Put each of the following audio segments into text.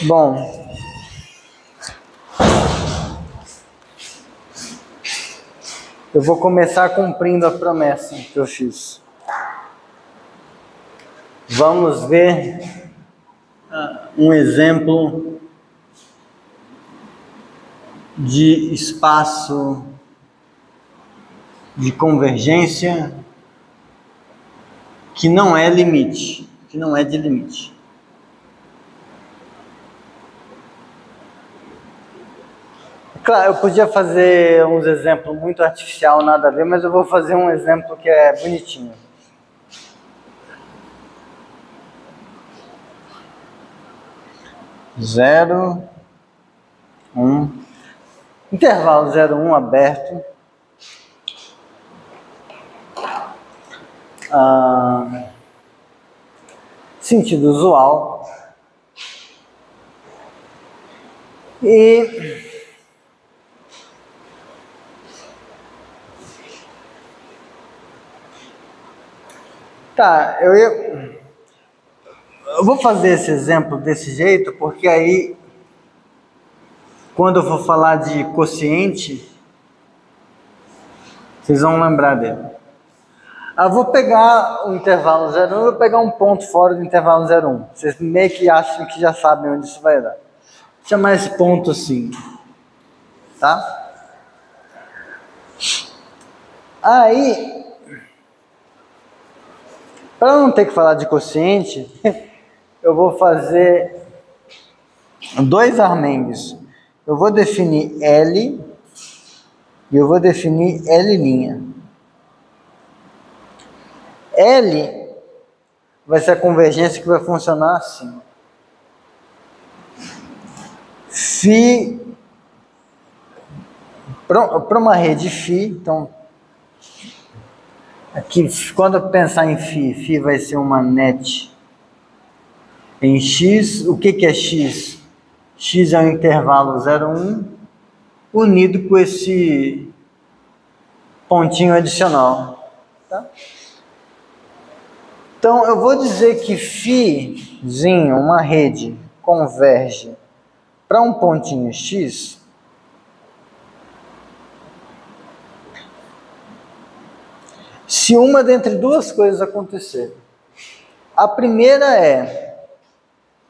Bom, eu vou começar cumprindo a promessa que eu fiz. Vamos ver um exemplo de espaço de convergência que não é limite, que não é de limite. Claro, eu podia fazer uns exemplos muito artificial, nada a ver, mas eu vou fazer um exemplo que é bonitinho. Zero, intervalo 0,1 aberto. Sentido usual. E tá, eu vou fazer esse exemplo desse jeito, porque aí, quando eu for falar de quociente, vocês vão lembrar dele. Eu vou pegar o intervalo 0,1, eu vou pegar um ponto fora do intervalo 0,1. Vocês meio que acham que já sabem onde isso vai dar. Vou chamar esse ponto assim, tá? Aí, para não ter que falar de quociente, eu vou fazer dois armengues. Eu vou definir L e eu vou definir L'. L vai ser a convergência que vai funcionar assim. Φ, para uma rede Φ, então, aqui, quando eu pensar em Φ vai ser uma net em X. O que é X? X é um intervalo 0,1 unido com esse pontinho adicional, tá? Então, eu vou dizer que Φzinho, uma rede, converge para um pontinho X se uma dentre duas coisas acontecer. A primeira é,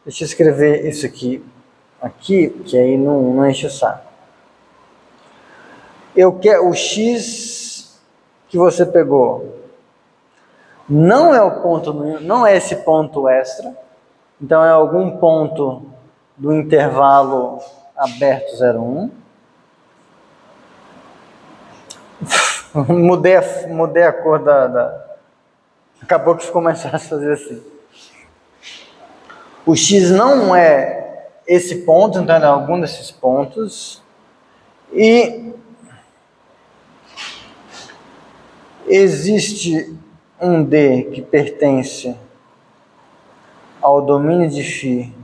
deixa eu escrever isso aqui, que aí não enche o saco. Eu quero o X que você pegou. Não é o ponto, não é esse ponto extra, então é algum ponto do intervalo aberto 0,1. Mudei a cor acabou que ficou mais fácil fazer assim. O X não é esse ponto, então é algum desses pontos. E existe um D que pertence ao domínio de Φ,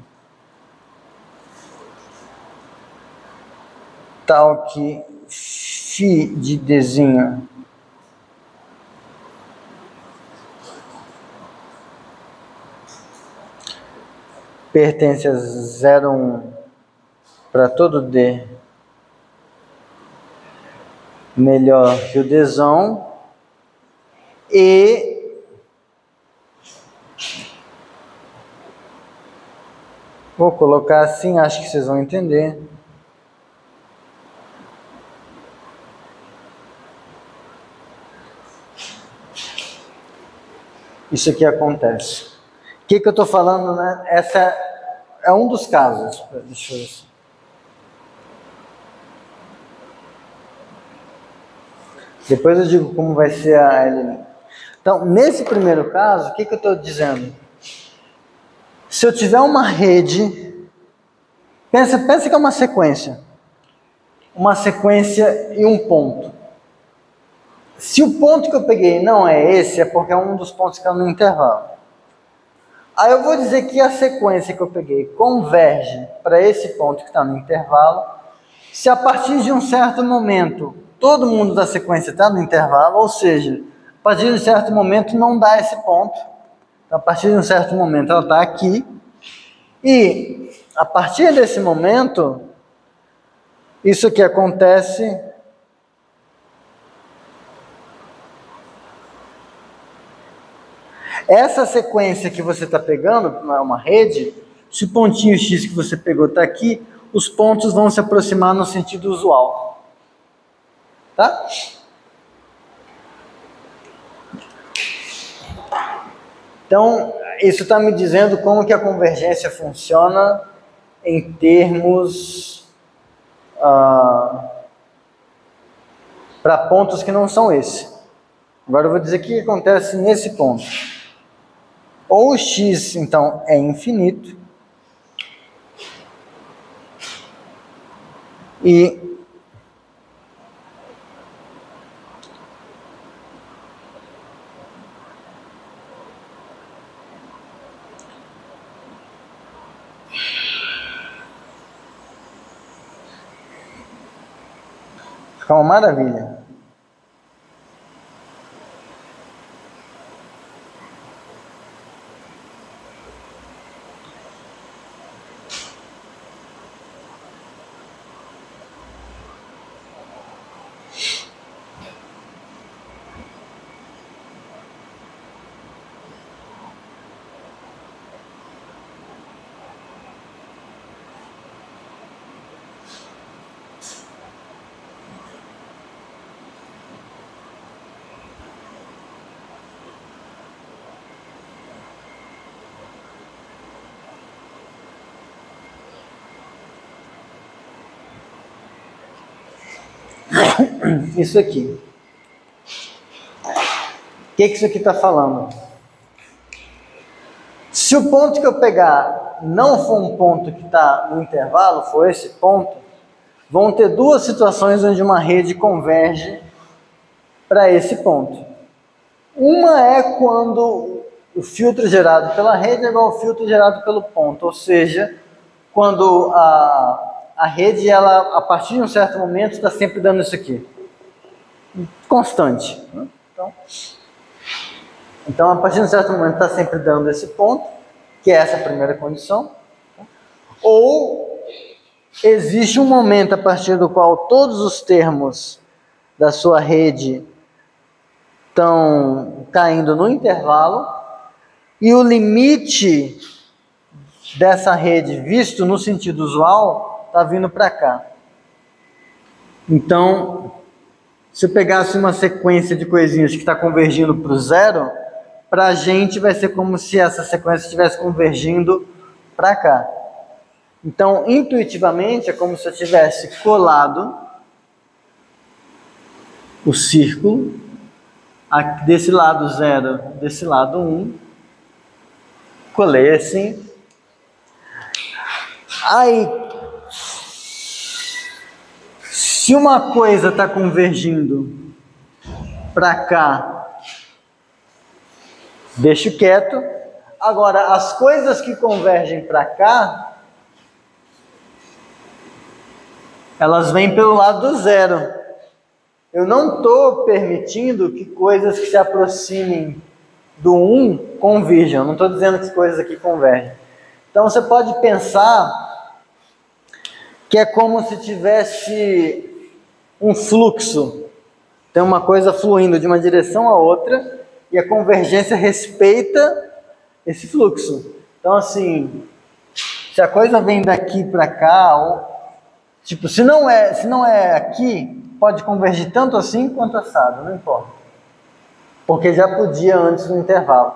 tal que Φ de Dzinho pertence a 0,1 para todo D melhor que o Dzão. E vou colocar assim, acho que vocês vão entender. Isso aqui acontece. O que eu estou falando, né? Essa é um dos casos. Deixa eu ver assim. Depois eu digo como vai ser a L'. Então, nesse primeiro caso, o que eu estou dizendo? Se eu tiver uma rede, pensa que é uma sequência e um ponto. Se o ponto que eu peguei não é esse, é porque é um dos pontos que está no intervalo. Aí eu vou dizer que a sequência que eu peguei converge para esse ponto que está no intervalo, se a partir de um certo momento todo mundo da sequência está no intervalo, ou seja, a partir de um certo momento não dá esse ponto. Então, a partir de um certo momento ela está aqui. E a partir desse momento, isso aqui acontece essa sequência que você está pegando, não é uma rede, se o pontinho X que você pegou está aqui, os pontos vão se aproximar no sentido usual. Tá? Então, isso está me dizendo como que a convergência funciona em termos para pontos que não são esse. Agora eu vou dizer o que acontece nesse ponto. Ou o x, então, é infinito, e fica uma maravilha. Isso aqui. O que isso aqui está falando? Se o ponto que eu pegar não for um ponto que está no intervalo, for esse ponto, vão ter duas situações onde uma rede converge para esse ponto. Uma é quando o filtro gerado pela rede é igual ao filtro gerado pelo ponto, ou seja, quando a rede, ela, a partir de um certo momento, está sempre dando isso aqui. Constante. Então, a partir de um certo momento, está sempre dando esse ponto, que é essa primeira condição. Ou existe um momento a partir do qual todos os termos da sua rede estão caindo no intervalo, e o limite dessa rede, visto no sentido usual, está vindo para cá. Então, se eu pegasse uma sequência de coisinhas que está convergindo para o zero, para a gente vai ser como se essa sequência estivesse convergindo para cá. Então, intuitivamente, é como se eu tivesse colado o círculo, desse lado 0, desse lado 1, colei assim. Aí, se uma coisa está convergindo para cá, deixo quieto. Agora, as coisas que convergem para cá, elas vêm pelo lado do zero. Eu não estou permitindo que coisas que se aproximem do 1 converjam. Eu não estou dizendo que coisas aqui convergem. Então, você pode pensar que é como se tivesse um fluxo. Tem uma coisa fluindo de uma direção a outra e a convergência respeita esse fluxo. Então, assim, se a coisa vem daqui para cá, ou, tipo, se não é aqui, pode convergir tanto assim quanto assado, não importa. Porque já podia antes no intervalo.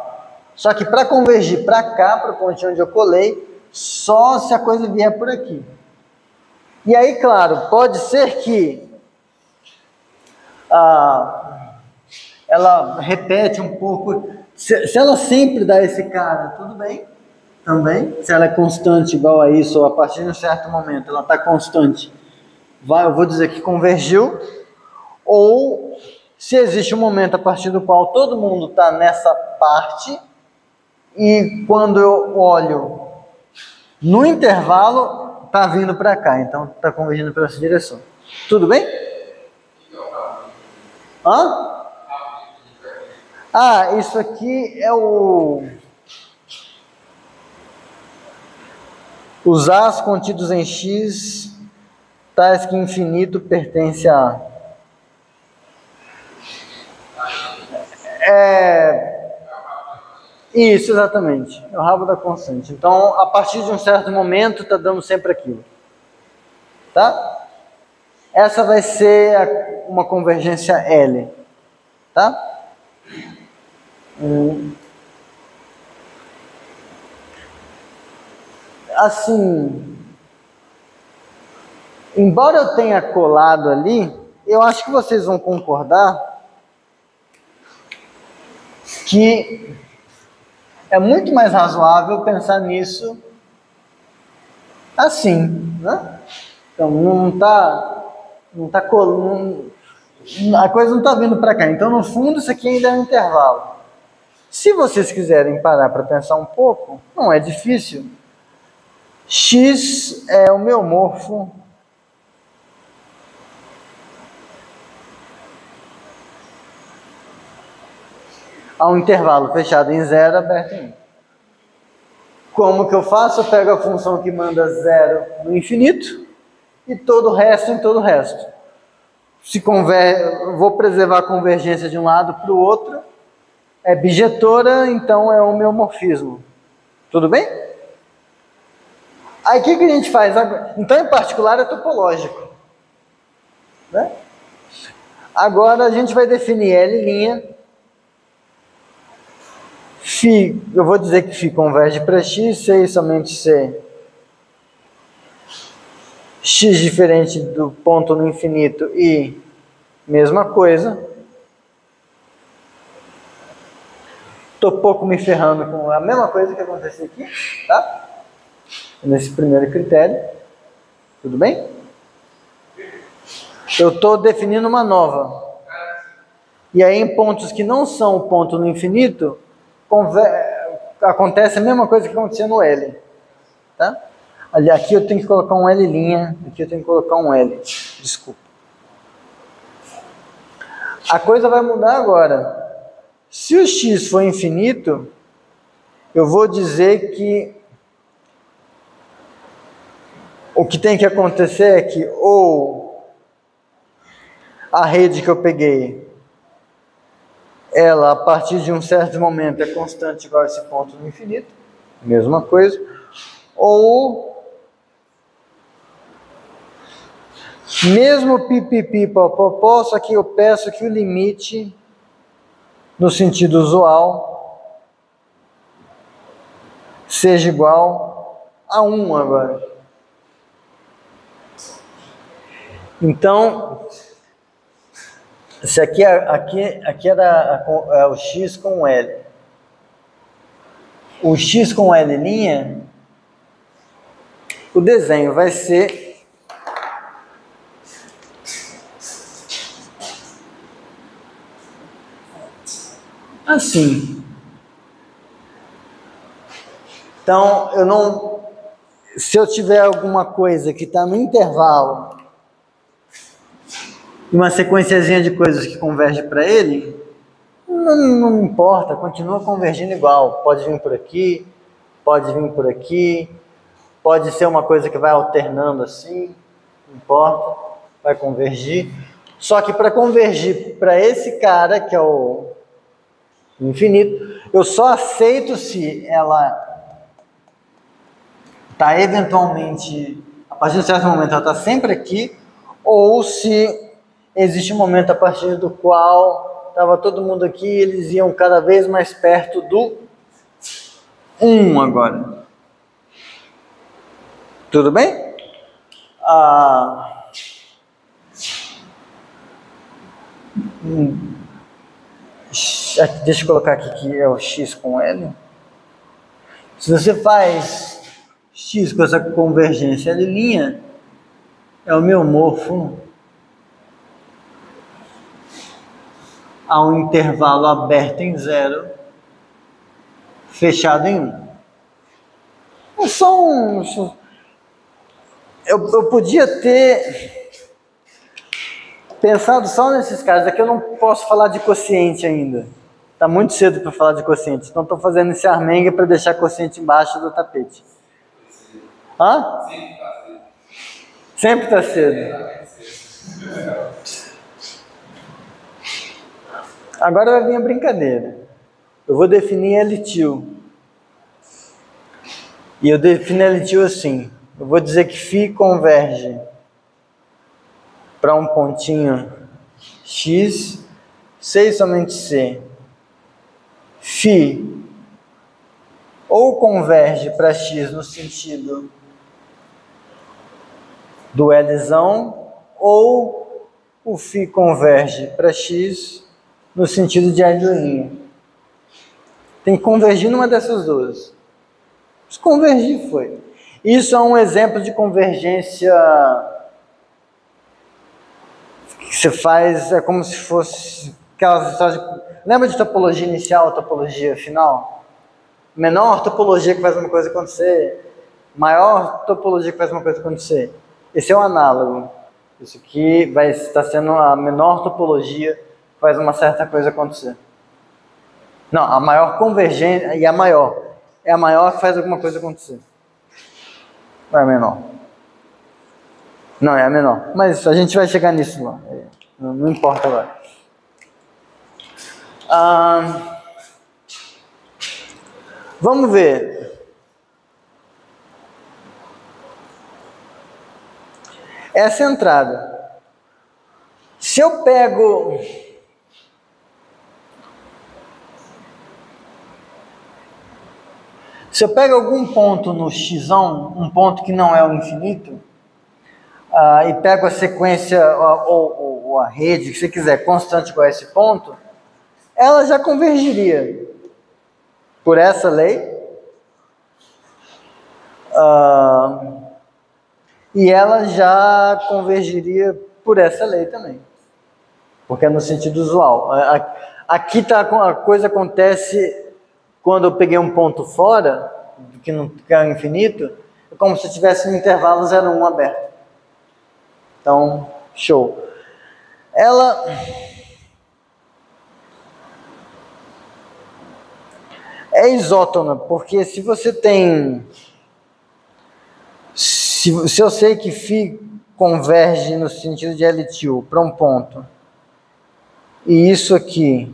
Só que para convergir para cá, para o pontinho onde eu colei, só se a coisa vier por aqui. E aí, claro, pode ser que ela repete um pouco. Se ela sempre dá esse cara, tudo bem, também. Se ela é constante igual a isso, ou a partir de um certo momento ela está constante, eu vou dizer que convergiu. Ou se existe um momento a partir do qual todo mundo está nessa parte, e quando eu olho no intervalo, está vindo para cá, então está convergindo para essa direção. Tudo bem? Hã? Isso aqui é o... Os A's contidos em X, tais que infinito pertence a A. Isso, exatamente. É o rabo da constante. Então, a partir de um certo momento, está dando sempre aquilo. Tá? Essa vai ser uma convergência L. Tá? Assim, embora eu tenha colado ali, eu acho que vocês vão concordar que é muito mais razoável pensar nisso assim, né? Então não tá colando, a coisa não está vindo para cá. Então, no fundo, isso aqui ainda é um intervalo. Se vocês quiserem parar para pensar um pouco, não é difícil. X é o meu morfo a um intervalo fechado em 0, aberto em 1. Como que eu faço? Eu pego a função que manda 0 no infinito e todo o resto em todo o resto. Eu vou preservar a convergência de um lado para o outro. É bijetora, então é o meu morfismo. Tudo bem? Aí o que a gente faz agora? Então, em particular, é topológico. Né? Agora a gente vai definir L'. Φ, eu vou dizer que Φ converge para X, C e somente C. X diferente do ponto no infinito e mesma coisa. Estou pouco me ferrando com a mesma coisa que aconteceu aqui, tá? Nesse primeiro critério. Tudo bem? Eu estou definindo uma nova. E aí em pontos que não são o ponto no infinito, acontece a mesma coisa que acontecia no L. Tá? Aqui eu tenho que colocar um L', aqui eu tenho que colocar um L. Desculpa. A coisa vai mudar agora. Se o X for infinito, eu vou dizer que o que tem que acontecer é que ou a rede que eu peguei, ela a partir de um certo momento é constante igual a esse ponto no infinito, mesma coisa, ou mesmo pipipi popopó, só que eu peço que o limite no sentido usual seja igual a 1 agora. Então, esse aqui era o X com L. O X com L', o desenho vai ser assim. Então, se eu tiver alguma coisa que está no intervalo, uma sequenciazinha de coisas que converge para ele, não importa, continua convergindo igual. Pode vir por aqui, pode vir por aqui, pode ser uma coisa que vai alternando assim, não importa, vai convergir. Só que para convergir para esse cara, que é o infinito, eu só aceito se ela está eventualmente, a partir de um certo momento, ela está sempre aqui, ou se existe um momento a partir do qual estava todo mundo aqui e eles iam cada vez mais perto do 1 agora. Tudo bem? Deixa eu colocar aqui que é o X com L. Se você faz X com essa convergência L', é o meu morfo a um intervalo aberto em 0, fechado em 1. É só eu podia ter pensado só nesses casos. Aqui eu não posso falar de quociente ainda. Está muito cedo para falar de quociente. Então estou fazendo esse armengue para deixar quociente embaixo do tapete. Hã? Sempre está cedo. Agora vai vir a brincadeira. Eu vou definir L-til. E eu defino L-til assim. Eu vou dizer que φ converge para um pontinho X, C e somente C. φ ou converge para X no sentido do Lzão, ou o φ converge para X no sentido de L'. Tem que convergir numa dessas duas. Se convergir, foi. Isso é um exemplo de convergência que você faz, é como se fosse aquelas histórias de... Lembra de topologia inicial, topologia final? Menor topologia que faz uma coisa acontecer, maior topologia que faz uma coisa acontecer. Esse é o análogo. Isso aqui vai estar sendo a menor topologia que faz uma certa coisa acontecer. Não, a maior convergência e a maior. É a maior que faz alguma coisa acontecer. Não é a menor. Não, é a menor. Mas a gente vai chegar nisso lá. Não importa agora. Vamos ver. Essa entrada. Se eu pego... Se eu pego algum ponto no x, um ponto que não é o infinito, e pego a sequência ou a rede, que você quiser, constante igual a esse ponto, ela já convergiria por essa lei, e ela já convergiria por essa lei também, porque é no sentido usual. Aqui tá, a coisa acontece quando eu peguei um ponto fora, que não é infinito, é como se eu tivesse um intervalo 0,1 aberto. Então, show. Ela é isótona, porque se você tem... Se eu sei que φ converge no sentido de L-til para um ponto, e isso aqui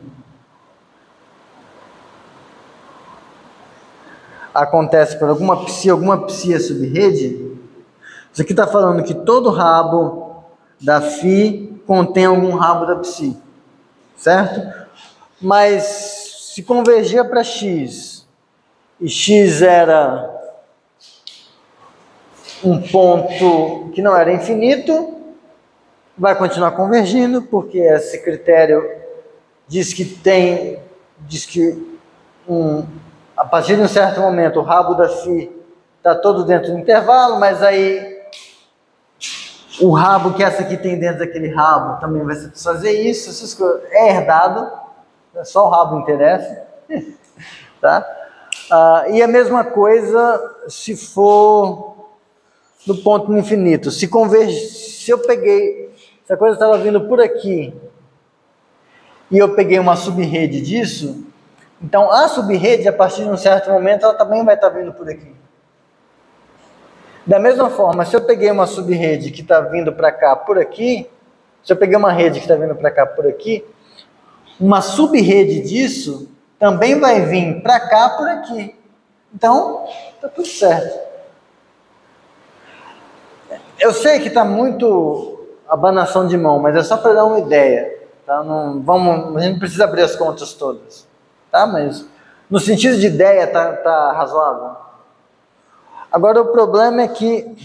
acontece por alguma psi subrede, isso aqui está falando que todo rabo da φ contém algum rabo da psi, certo? Mas se convergia para x, e x era um ponto que não era infinito, vai continuar convergindo, porque esse critério diz que a partir de um certo momento o rabo da φ está todo dentro do intervalo, mas aí o rabo que essa aqui tem dentro daquele rabo também vai satisfazer isso, é herdado, só o rabo interessa, tá? E a mesma coisa se for no ponto no infinito. Se eu peguei, se a coisa estava vindo por aqui e eu peguei uma subrede disso, então a subrede, a partir de um certo momento, ela também vai estar vindo por aqui. Da mesma forma, se eu peguei uma subrede que está vindo para cá por aqui, se eu peguei uma rede que está vindo para cá por aqui, uma subrede disso também vai vir para cá por aqui. Então, está tudo certo. Eu sei que está muito abanação de mão, mas é só para dar uma ideia. Tá? A gente não precisa abrir as contas todas. Tá? Mas no sentido de ideia tá razoável. Agora o problema é que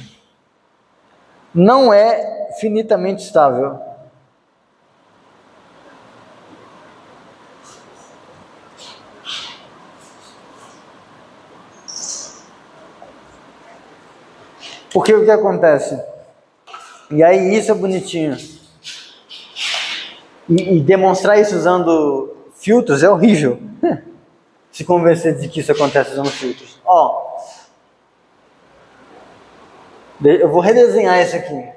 não é finitamente estável. Porque o que acontece? E aí isso é bonitinho. E demonstrar isso usando filtros é horrível. Se convencer de que isso acontece usando filtros. Eu vou redesenhar isso aqui.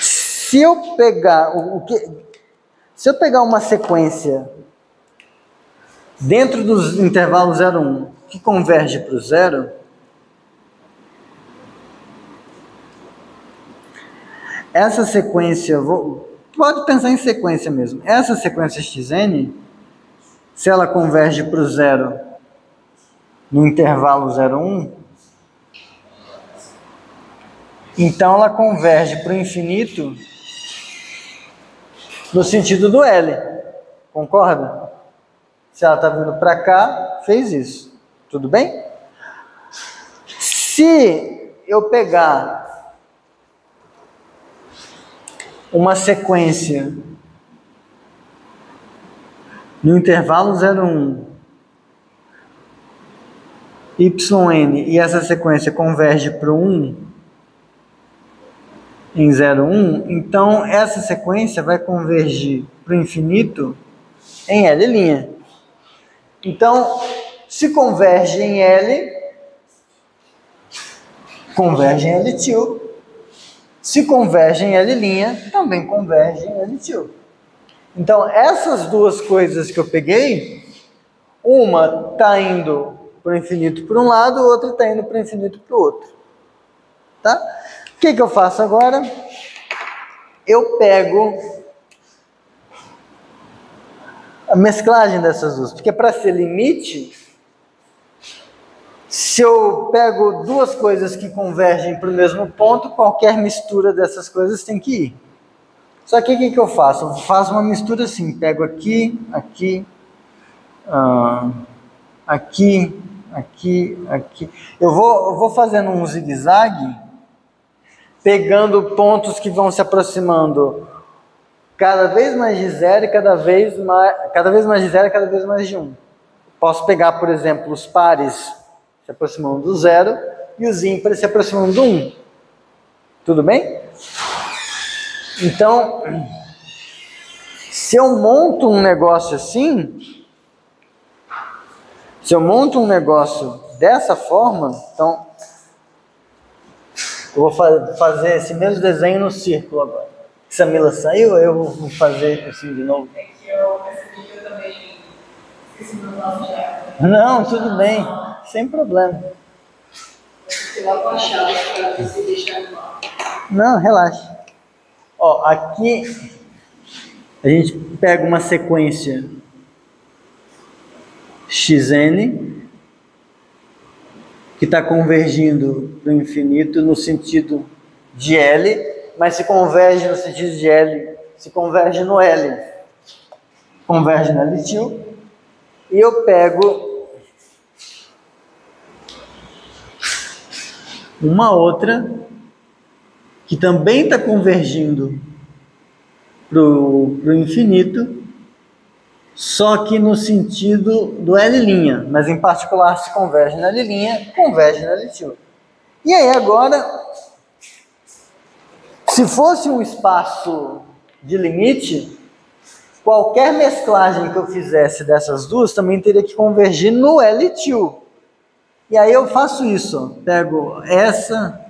Se eu pegar Se eu pegar uma sequência dentro dos intervalos 0, 1, que converge para o 0, essa sequência, pode pensar em sequência mesmo, essa sequência xn, se ela converge para o 0 no intervalo 0, 1, então ela converge para o infinito no sentido do L, concorda? Se ela está vindo para cá, fez isso, tudo bem? Se eu pegar uma sequência no intervalo 0, 1, yn, e essa sequência converge para o 1 em 0, 1, então essa sequência vai convergir para o infinito em L'. Então, se converge em L, converge em L2. Se converge em L', também converge em L2. Então, essas duas coisas que eu peguei, uma está indo para o infinito para um lado, outra está indo para o infinito para o outro. Tá? O que eu faço agora? Eu pego a mesclagem dessas duas, porque para ser limite, se eu pego duas coisas que convergem para o mesmo ponto, qualquer mistura dessas coisas tem que ir. Só que o que eu faço? Eu faço uma mistura assim, pego aqui, aqui, aqui, aqui, aqui. Eu vou fazendo um zigue-zague, pegando pontos que vão se aproximando cada vez mais de 0 e cada vez mais de 0 e cada vez mais de 1. Posso pegar, por exemplo, os pares se aproximando do 0 e os ímpares se aproximando do 1. Tudo bem? Então, se eu monto um negócio assim, se eu monto um negócio dessa forma, então, eu vou fazer esse mesmo desenho no círculo agora. Samila saiu, eu vou fazer assim de novo. É que eu percebi que eu também esqueci meu nome já. Não, tudo bem, sem problema. Eu lá com a chave para você deixar no mapa. Não, relaxa. Ó, aqui a gente pega uma sequência xn que está convergindo para o infinito no sentido de L, mas se converge no sentido de L, se converge no L, converge na L2, e eu pego uma outra que também está convergindo para o infinito, só que no sentido do L', mas em particular se converge na L', converge na L2. E aí agora, se fosse um espaço de limite, qualquer mesclagem que eu fizesse dessas duas também teria que convergir no L2. E aí eu faço isso, ó. Pego essa,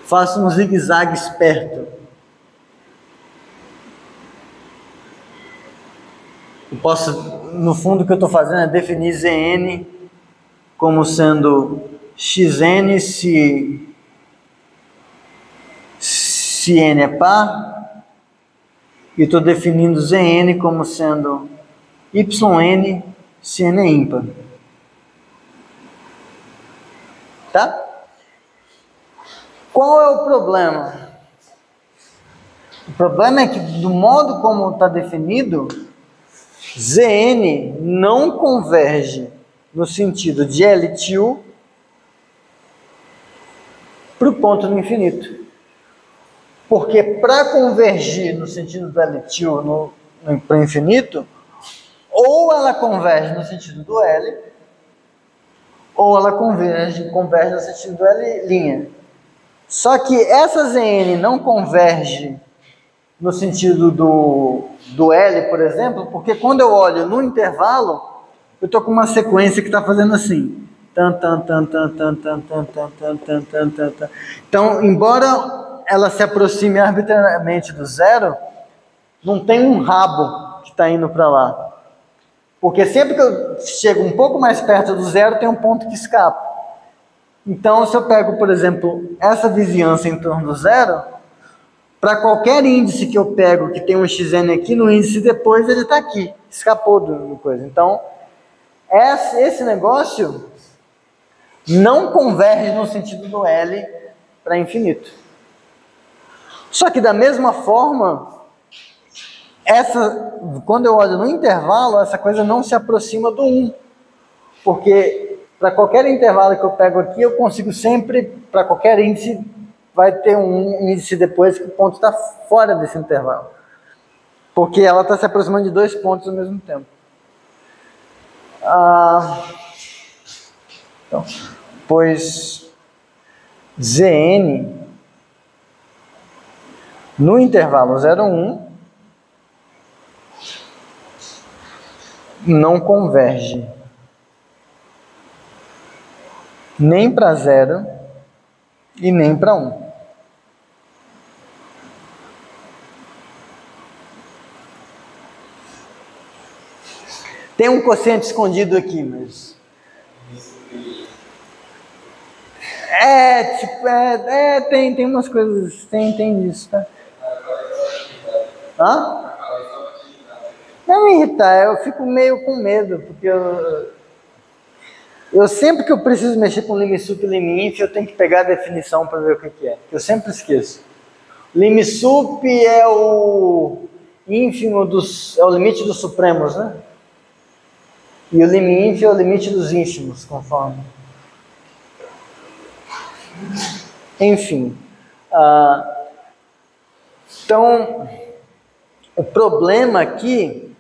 faço um zigue-zague esperto. Eu posso, no fundo, o que eu estou fazendo é definir Zn como sendo xn se n é par, e estou definindo Zn como sendo yn se n é ímpar. Tá? Qual é o problema? O problema é que, do modo como está definido, Zn não converge no sentido de L2 para o ponto do infinito. Porque para convergir no sentido do L2 para o infinito, ou ela converge no sentido do L, ou ela converge no sentido do L'. Só que essa Zn não converge no sentido do L, por exemplo, porque quando eu olho no intervalo, eu estou com uma sequência que está fazendo assim. Então, embora ela se aproxime arbitrariamente do zero, não tem um rabo que está indo para lá. Porque sempre que eu chego um pouco mais perto do zero, tem um ponto que escapa. Então, se eu pego, por exemplo, essa vizinhança em torno do zero, para qualquer índice que eu pego que tem um xn aqui, no índice depois ele está aqui, escapou do coisa. Então, esse negócio não converge no sentido do L para infinito. Só que da mesma forma, quando eu olho no intervalo, essa coisa não se aproxima do 1. Porque para qualquer intervalo que eu pego aqui, eu consigo sempre, para qualquer índice, vai ter um índice depois que o ponto está fora desse intervalo. Porque ela está se aproximando de 2 pontos ao mesmo tempo. Então, pois Zn no intervalo 0, 1 não converge nem para 0 e nem para 1. Tem um quociente escondido aqui, mas... tem umas coisas, tem isso, tá? Hã? Não me irritar, eu fico meio com medo, porque eu sempre que eu preciso mexer com limsup e liminf, eu tenho que pegar a definição para ver o que é, que eu sempre esqueço. Limsup é o ínfimo é o limite dos supremos, né? E o liminf é o limite dos ínfimos, conforme. Enfim. Então, o problema aqui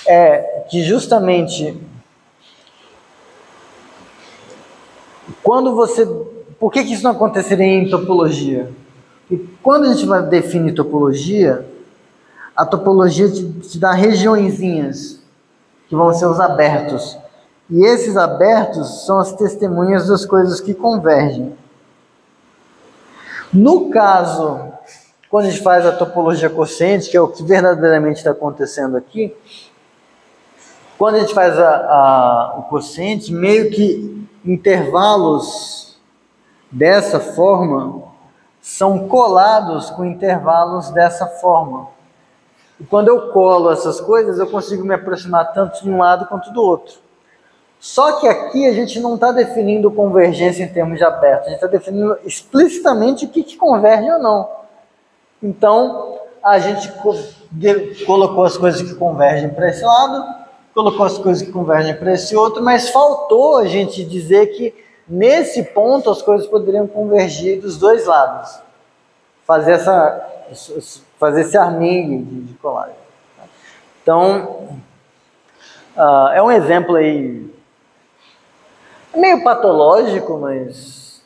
é que justamente por que isso não aconteceria em topologia? Porque quando a gente vai definir topologia, a topologia te dá regiõezinhas, que vão ser os abertos. E esses abertos são as testemunhas das coisas que convergem. No caso, quando a gente faz a topologia quociente, que é o que verdadeiramente está acontecendo aqui, quando a gente faz o quociente, meio que intervalos dessa forma são colados com intervalos dessa forma. E quando eu colo essas coisas, eu consigo me aproximar tanto de um lado quanto do outro. Só que aqui a gente não está definindo convergência em termos de aberto, a gente está definindo explicitamente o que converge ou não. Então, a gente colocou as coisas que convergem para esse lado, colocou as coisas que convergem para esse outro, mas faltou a gente dizer que nesse ponto as coisas poderiam convergir dos dois lados. Fazer esse armingue de colagem. Então, é um exemplo aí meio patológico, mas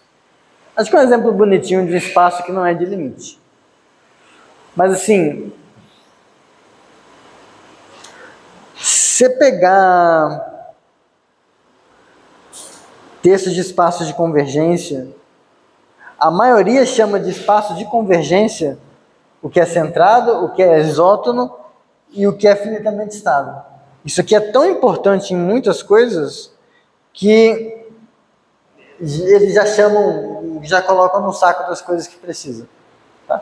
acho que é um exemplo bonitinho de um espaço que não é de limite. Mas assim, se você pegar textos de espaços de convergência, a maioria chama de espaço de convergência o que é centrado, o que é isótono e o que é finitamente estável. Isso aqui é tão importante em muitas coisas que eles já colocam no saco das coisas que precisa. Tá?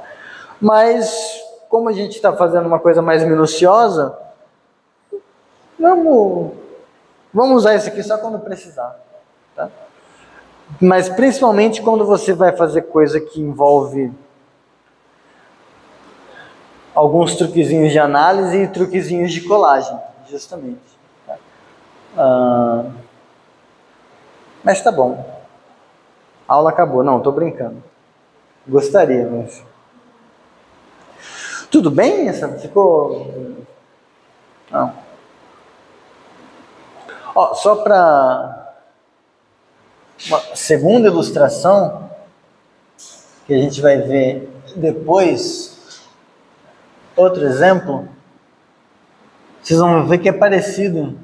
Mas, como a gente está fazendo uma coisa mais minuciosa, vamos usar isso aqui só quando precisar. Tá? Mas, principalmente, quando você vai fazer coisa que envolve alguns truquezinhos de análise e truquezinhos de colagem, justamente. Tá? Mas tá bom. A aula acabou. Não, estou brincando. Gostaria, mas... Tudo bem? Ficou... Não. Ó, só para uma segunda ilustração, que a gente vai ver depois, outro exemplo, vocês vão ver que é parecido.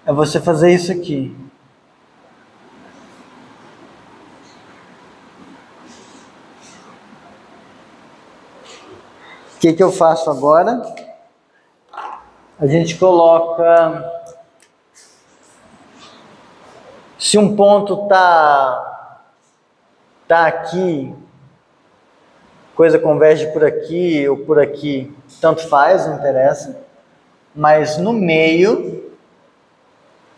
É você fazer isso aqui. que eu faço agora? A gente coloca... Se um ponto tá aqui, coisa converge por aqui ou por aqui, tanto faz, não interessa. Mas no meio,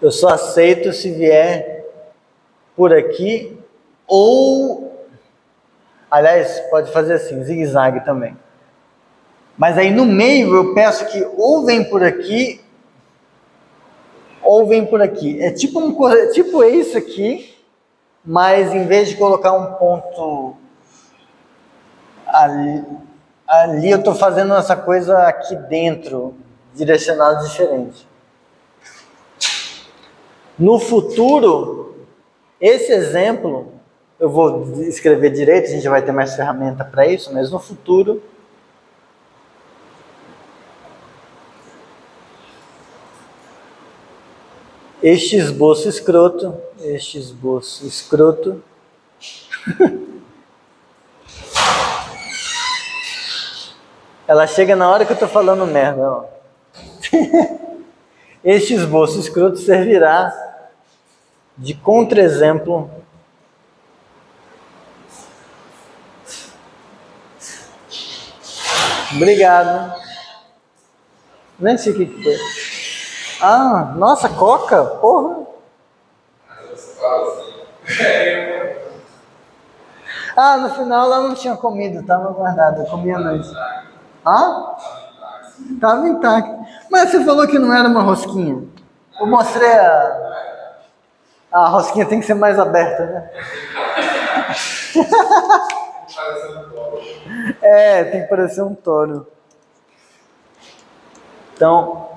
eu só aceito se vier por aqui ou... Aliás, pode fazer assim, zigue-zague também. Mas aí no meio eu peço que ou vem por aqui ou vem por aqui. É tipo isso aqui, mas em vez de colocar um ponto ali eu estou fazendo essa coisa aqui dentro, direcionado diferente. No futuro, esse exemplo, eu vou escrever direito, a gente vai ter mais ferramenta para isso, mas no futuro, este esboço escroto, ela chega na hora que eu estou falando merda, ó. Este esboço escroto servirá de contra-exemplo Obrigado. Nem sei o que foi. Ah, nossa, coca? Porra. Ah, no final ela não tinha comido, estava guardada, eu comia noite. Ah? Estava intacto. Mas você falou que não era uma rosquinha. Eu mostrei a rosquinha tem que ser mais aberta, né? É, tem que parecer um touro. Então,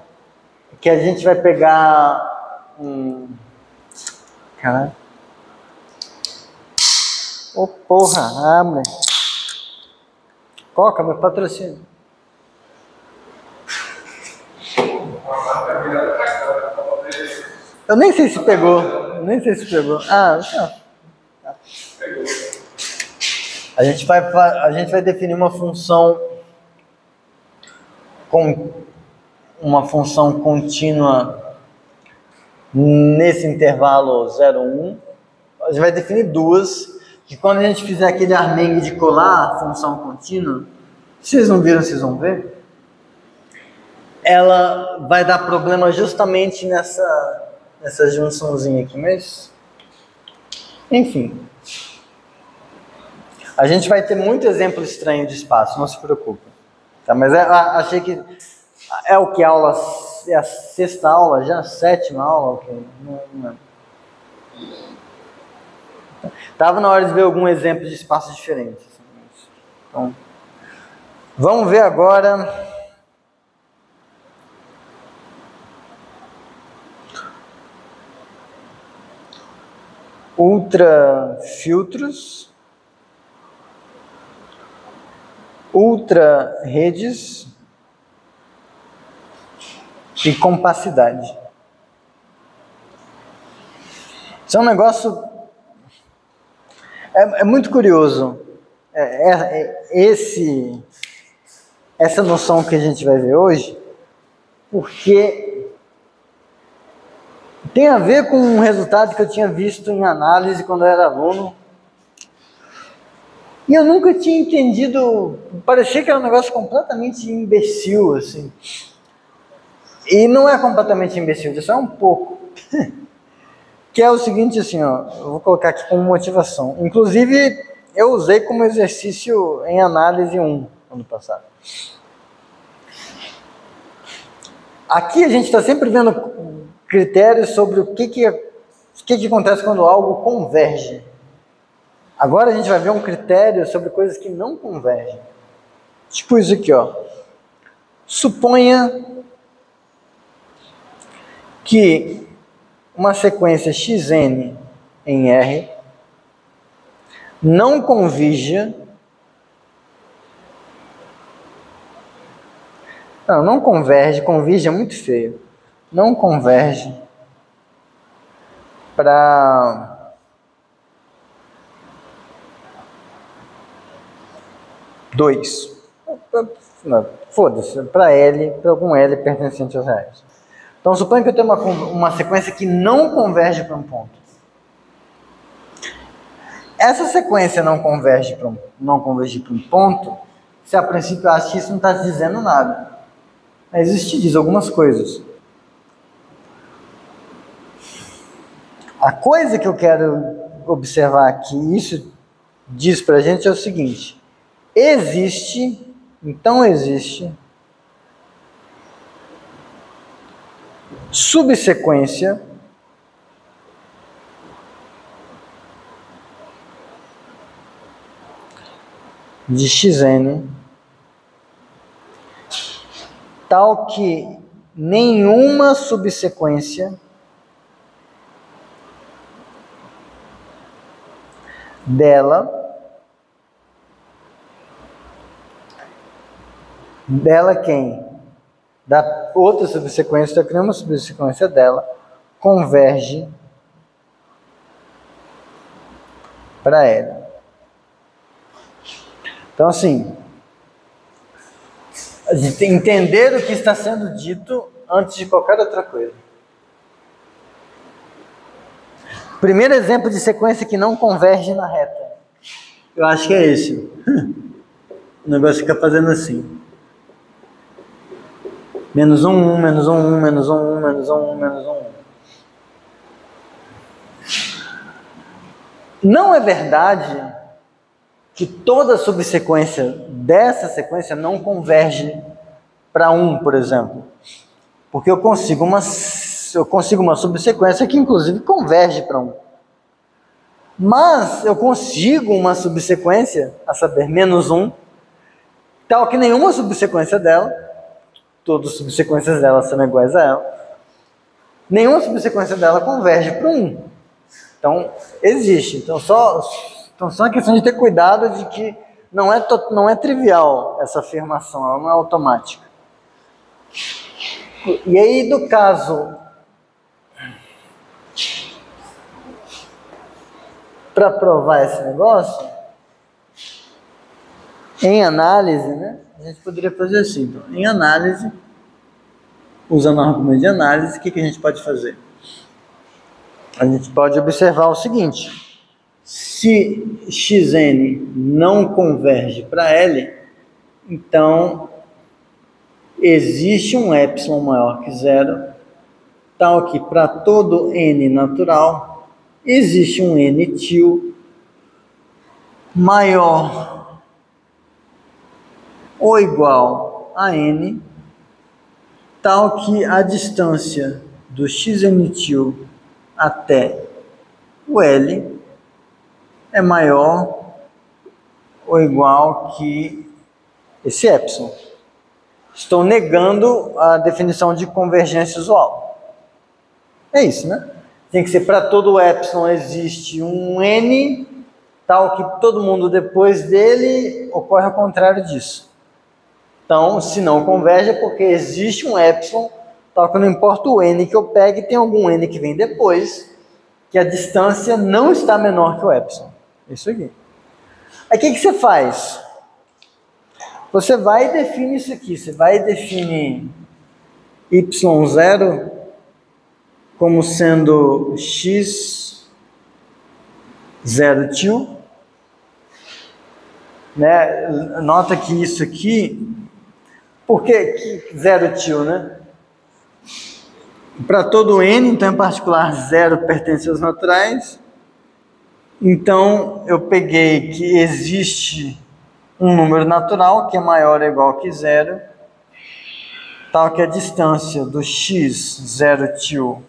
que a gente vai pegar um... Caralho. Ô, porra, abre. Coca, meu patrocínio. Eu nem sei se pegou. Ah, não. A gente vai definir uma função contínua nesse intervalo 0, 1. A gente vai definir duas, que quando a gente fizer aquele armengue de colar, função contínua, vocês não viram, vocês vão ver, ela vai dar problema justamente nessa junçãozinha aqui, mas enfim. A gente vai ter muito exemplo estranho de espaço, não se preocupe. Tá? Mas achei que é o que aula, é a 6ª aula, já a 7ª aula, ok? Não. Tava na hora de ver algum exemplo de espaço diferente. Então, vamos ver agora ultrafiltros, ultra-redes e compacidade. Isso é um negócio... É muito curioso. Essa noção que a gente vai ver hoje, porque tem a ver com um resultado que eu tinha visto em análise quando eu era aluno. E eu nunca tinha entendido, parecia que era um negócio completamente imbecil, assim. E não é completamente imbecil, isso é um pouco. Que é o seguinte, assim, ó, eu vou colocar aqui como motivação. Inclusive, eu usei como exercício em análise 1, ano passado. Aqui a gente está sempre vendo critérios sobre o que acontece quando algo converge. Agora a gente vai ver um critério sobre coisas que não convergem. Tipo isso aqui, ó. Suponha que uma sequência xn em R não converja. Não converge, converge é muito feio. Não converge para dois. Foda-se, para algum L pertencente aos reais. Então, suponha que eu tenho uma sequência que não converge para um ponto. Essa sequência não converge para um ponto, se a princípio eu acho que isso não está dizendo nada. Mas isso te diz algumas coisas. A coisa que eu quero observar aqui, isso diz para a gente é o seguinte: existe subsequência de Xn tal que nenhuma subsequência dela quem? Da outra subsequência, da nenhuma subsequência dela converge para ela. Então, assim, a gente tem que entender o que está sendo dito antes de qualquer outra coisa. Primeiro exemplo de sequência que não converge na reta. Eu acho que é esse. O negócio fica fazendo assim. Menos um, menos um, menos um, menos um, menos um. Não é verdade que toda subsequência dessa sequência não converge para 1, por exemplo. Porque eu consigo uma subsequência que inclusive converge para 1. Mas eu consigo uma subsequência, a saber, menos 1, tal que nenhuma subsequência dela, todas as subsequências dela são iguais a ela, nenhuma subsequência dela converge para 1. Então, existe. Então, só uma questão de ter cuidado de que não é trivial essa afirmação, ela não é automática. E aí, do caso, para provar esse negócio, em análise, né, a gente poderia fazer assim. Então, em análise, usando o argumento de análise, o que a gente pode fazer? A gente pode observar o seguinte: se Xn não converge para L, então existe um epsilon maior que zero, tal que para todo n natural existe um n til maior ou igual a n, tal que a distância do Xn til até o L é maior ou igual que esse epsilon. Estou negando a definição de convergência usual. É isso, né? Tem que ser para todo epsilon existe um n, tal que todo mundo depois dele ocorre ao contrário disso. Então, se não converge é porque existe um epsilon, tal que não importa o n que eu pegue, tem algum n que vem depois, que a distância não está menor que o epsilon. Isso aqui. Aí o que você faz? Você vai e define isso aqui. Você vai definir y0 como sendo x 0 til. Né? Nota que isso aqui... Por que 0 til, né? Para todo n, então em particular 0 pertence aos naturais. Então eu peguei que existe um número natural que é maior ou igual que 0, tal que a distância do x 0 til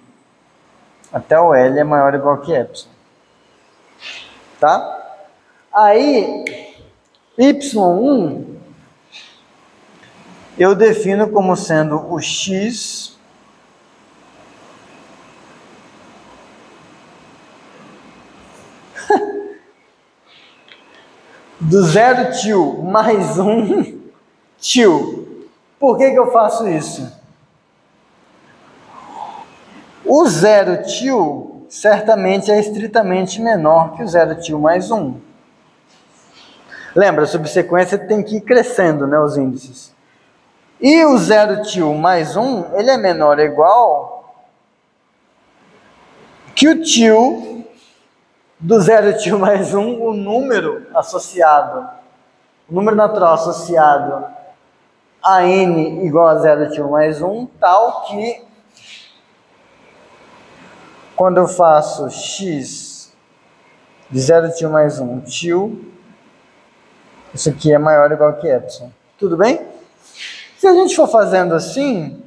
até o L é maior ou igual que epsilon. Tá? Aí, y1 eu defino como sendo o x do 0 til mais 1 til. Por que eu faço isso? O 0 til certamente é estritamente menor que o 0 til mais 1. Lembra, a subsequência tem que ir crescendo, né, os índices. E o 0 tio mais 1, ele é menor ou igual que o tio do 0 tio mais 1, o número associado, o número natural associado a n igual a 0 tio mais 1, tal que quando eu faço x de 0 tio mais 1 tio, isso aqui é maior ou igual que epsilon. Tudo bem? Se a gente for fazendo assim,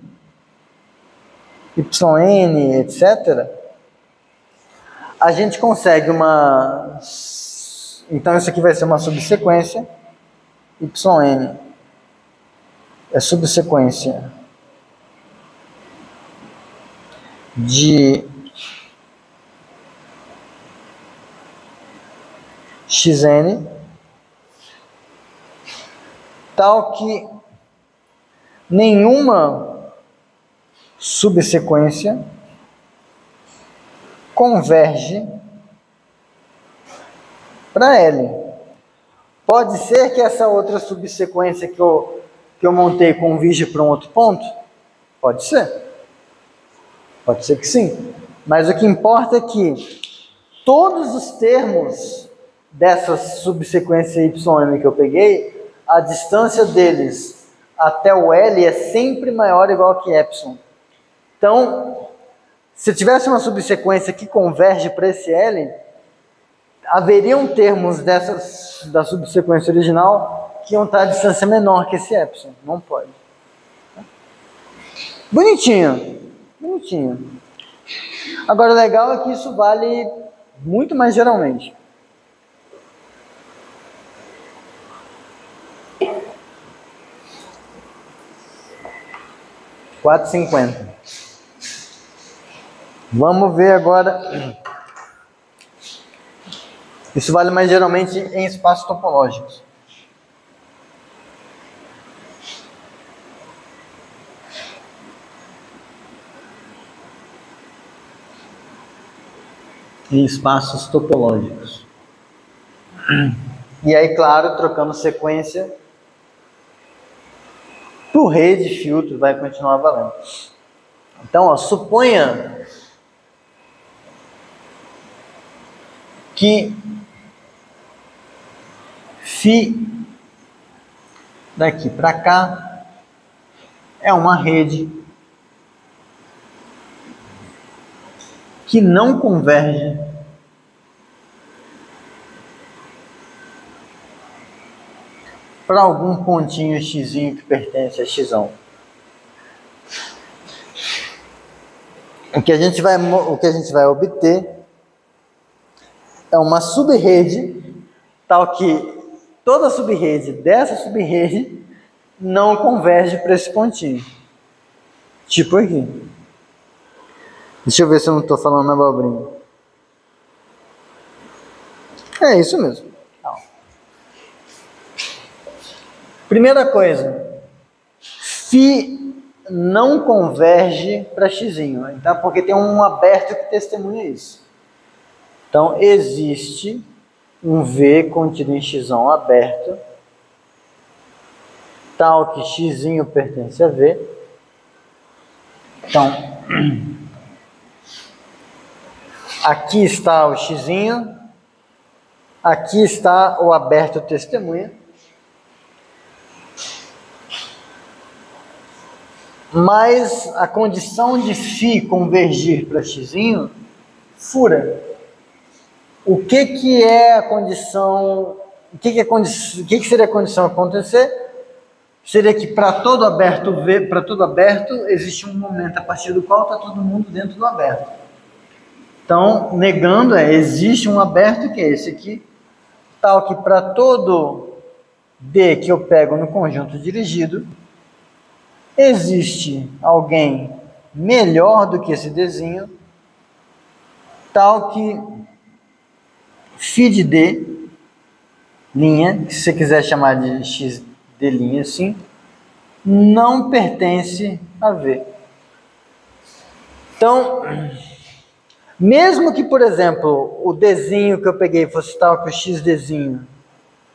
yn, etc., a gente consegue uma... Então, isso aqui vai ser uma subsequência. Yn é subsequência de xn, tal que nenhuma subsequência converge para L. Pode ser que essa outra subsequência que eu montei converja para um outro ponto? Pode ser. Pode ser que sim. Mas o que importa é que todos os termos dessa subsequência YM que eu peguei, a distância deles até o L é sempre maior ou igual que epsilon. Então, se tivesse uma subsequência que converge para esse L, haveriam termos da subsequência original que iam estar a distância menor que esse epsilon. Não pode. Bonitinho. Bonitinho. Agora, o legal é que isso vale muito mais geralmente. R$4,50. Vamos ver agora. Isso vale mais geralmente em espaços topológicos. Em espaços topológicos. E aí, claro, trocando sequência, por rede, filtro, vai continuar valendo. Então, ó, suponha que φ daqui para cá é uma rede que não converge para algum pontinho x que pertence a x. O que a gente vai obter é uma subrede tal que toda subrede dessa subrede não converge para esse pontinho. Tipo aqui. Deixa eu ver se eu não estou falando abobrinha. É isso mesmo. Primeira coisa, φ não converge para x, tá? Porque tem um aberto que testemunha isso. Então, existe um V contido em x aberto, tal que x pertence a V. Então, aqui está o x, aqui está o aberto testemunha. Mas a condição de φ convergir para x fura. O que é a condição? O que seria a condição acontecer? Seria que para todo aberto V, para todo aberto, existe um momento a partir do qual está todo mundo dentro do aberto. Então, negando existe um aberto que é esse aqui, tal que para todo D que eu pego no conjunto dirigido, existe alguém melhor do que esse Dzinho, tal que φ de D, linha, se você quiser chamar de x de linha assim, não pertence a V. Então, mesmo que, por exemplo, o Dzinho que eu peguei fosse tal que o x Dzinho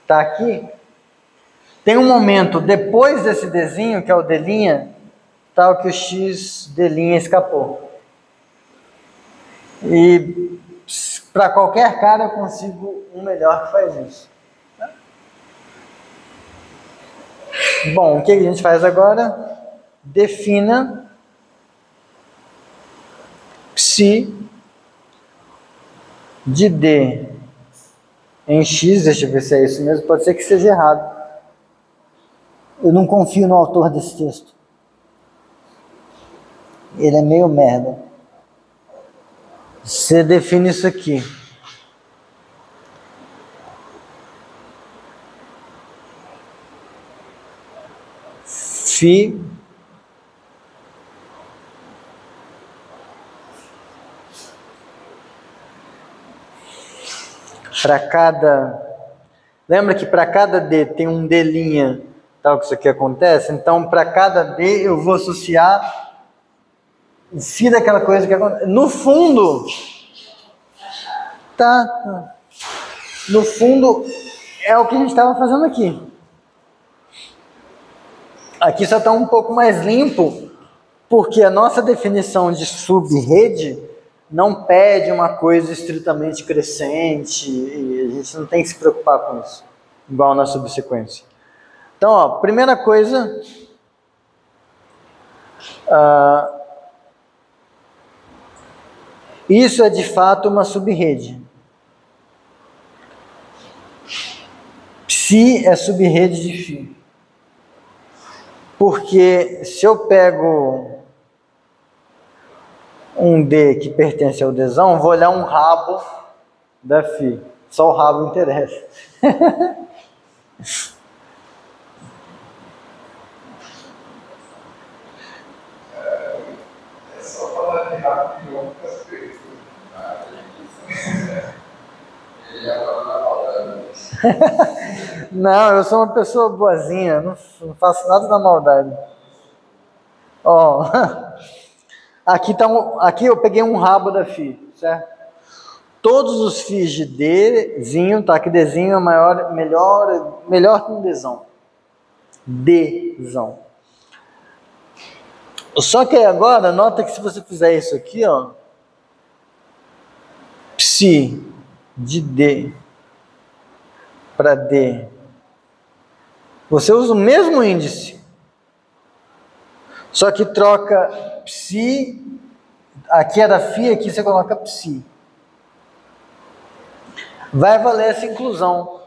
está aqui, Tem um momento depois desse Dzinho, que é o D', tal que o X D' escapou. E para qualquer cara eu consigo um melhor que faz isso. Bom, o que a gente faz agora? Defina psi de D em X, deixa eu ver se é isso mesmo, pode ser que seja errado. Eu não confio no autor desse texto. Ele é meio merda. Você define isso aqui. Φ para cada... Lembra que para cada D tem um D', tal que isso aqui acontece? Então, para cada D eu vou associar o Φ daquela coisa que acontece. No fundo, tá. No fundo, é o que a gente estava fazendo aqui. Aqui só está um pouco mais limpo, porque a nossa definição de subrede não pede uma coisa estritamente crescente, e a gente não tem que se preocupar com isso, igual na subsequência. Então, ó, primeira coisa, isso é de fato uma subrede. Psi é subrede de Φ. Porque se eu pego um D que pertence ao Dzão, vou olhar um rabo da Φ. Só o rabo interessa. É só falar de rapidinho com as coisas. Ele já falou na maldade. Não, eu sou uma pessoa boazinha, não faço nada da maldade. Ó, aqui eu peguei um rabo da Φ, certo? Todos os Φs de Dzinho, tá? Que Dzinho é melhor que um Dzão. Dzão. Só que agora, nota que se você fizer isso aqui, ó, Psi de D para D, você usa o mesmo índice, só que troca Psi, aqui era Φ, aqui você coloca Psi. Vai valer essa inclusão,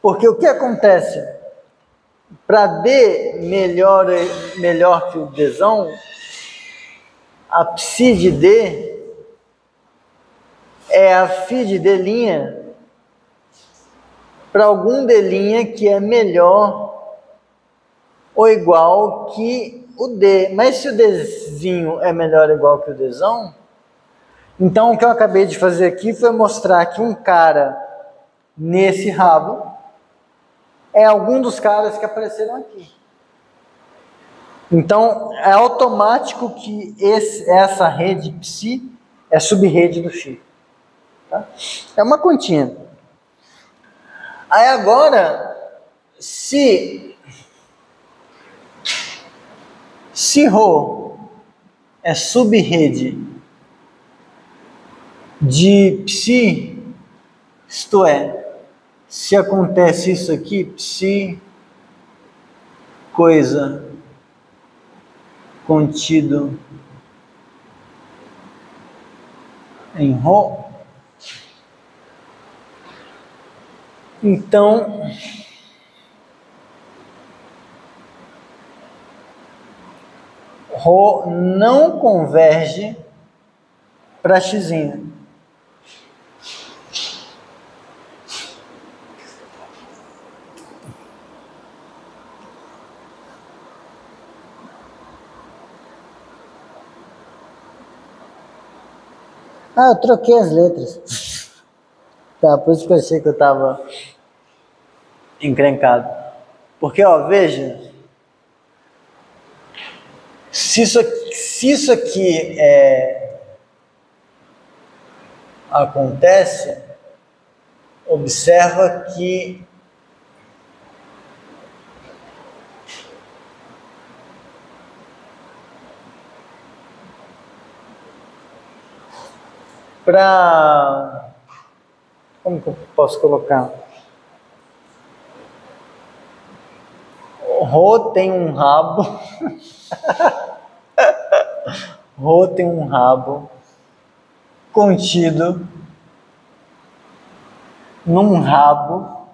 porque o que acontece? Para D melhor que o Dzão, a Psi de D é a Φ de D' para algum D' que é melhor ou igual que o D. Mas se o Dzinho é melhor ou igual que o Dzão, então o que eu acabei de fazer aqui foi mostrar que um cara nesse rabo é algum dos caras que apareceram aqui. Então é automático que essa rede Psi é subrede do Φ. Tá? É uma continha. Aí agora, se Rho é subrede de Psi, isto é, se acontece isso aqui, Psi, coisa contido em Rho, então Rho não converge para X. Ah, eu troquei as letras. Tá, por isso que eu achei que eu estava encrencado. Porque, ó, veja, se isso aqui acontece, observa que Como que eu posso colocar? Rho tem um rabo. Rho tem um rabo contido num rabo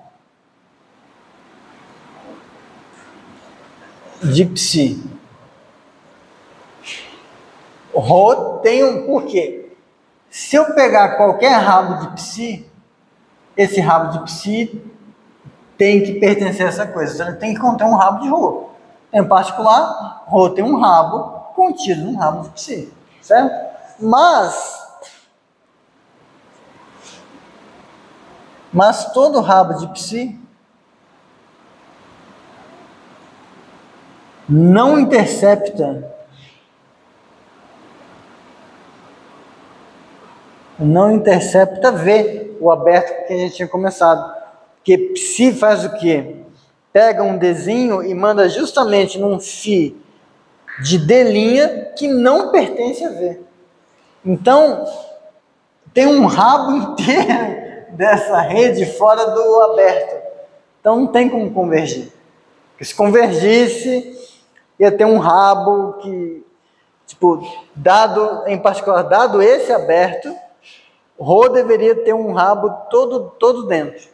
de psi. Rho tem um... Por quê? Se eu pegar qualquer rabo de psi, esse rabo de psi tem que pertencer a essa coisa. Então, ele tem que conter um rabo de Rho. Em particular, Rho tem um rabo contido num rabo de psi. Certo? Mas todo rabo de psi não intercepta V, o aberto que a gente tinha começado. Porque psi faz o quê? Pega um Dzinho e manda justamente num φ de D' que não pertence a V. Então, tem um rabo inteiro dessa rede fora do aberto. Então, não tem como convergir. Porque se convergisse, ia ter um rabo que, em particular, dado esse aberto, Rho deveria ter um rabo todo dentro.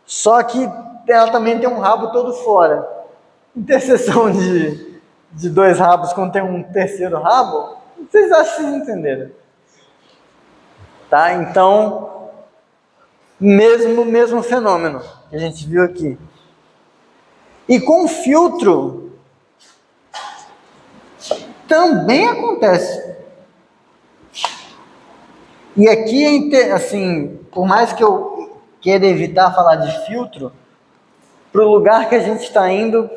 Só que ela também tem um rabo todo fora. Interseção de dois rabos quando tem um terceiro rabo, vocês acham que vocês entenderam? Tá? Então, mesmo fenômeno que a gente viu aqui. E com filtro também acontece. E aqui, assim, por mais que eu queira evitar falar de filtro, para o lugar que a gente está indo,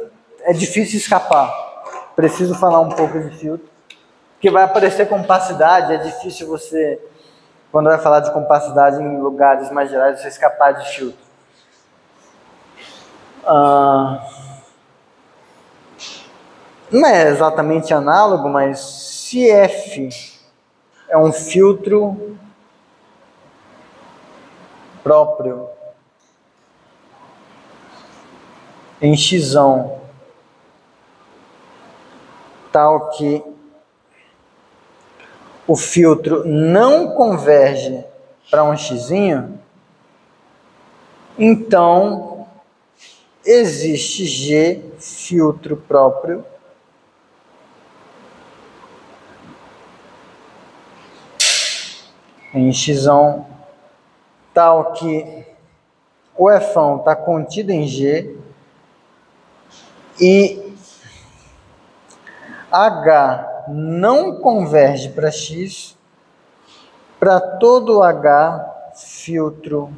é difícil escapar. Preciso falar um pouco de filtro, porque vai aparecer compacidade, é difícil você, quando vai falar de compacidade em lugares mais gerais, você escapar de filtro. Não é exatamente análogo, mas se F é um filtro próprio em X, tal que o filtro não converge para um X, então existe G filtro próprio em X, tal que o F está contido em G e H não converge para X para todo H filtro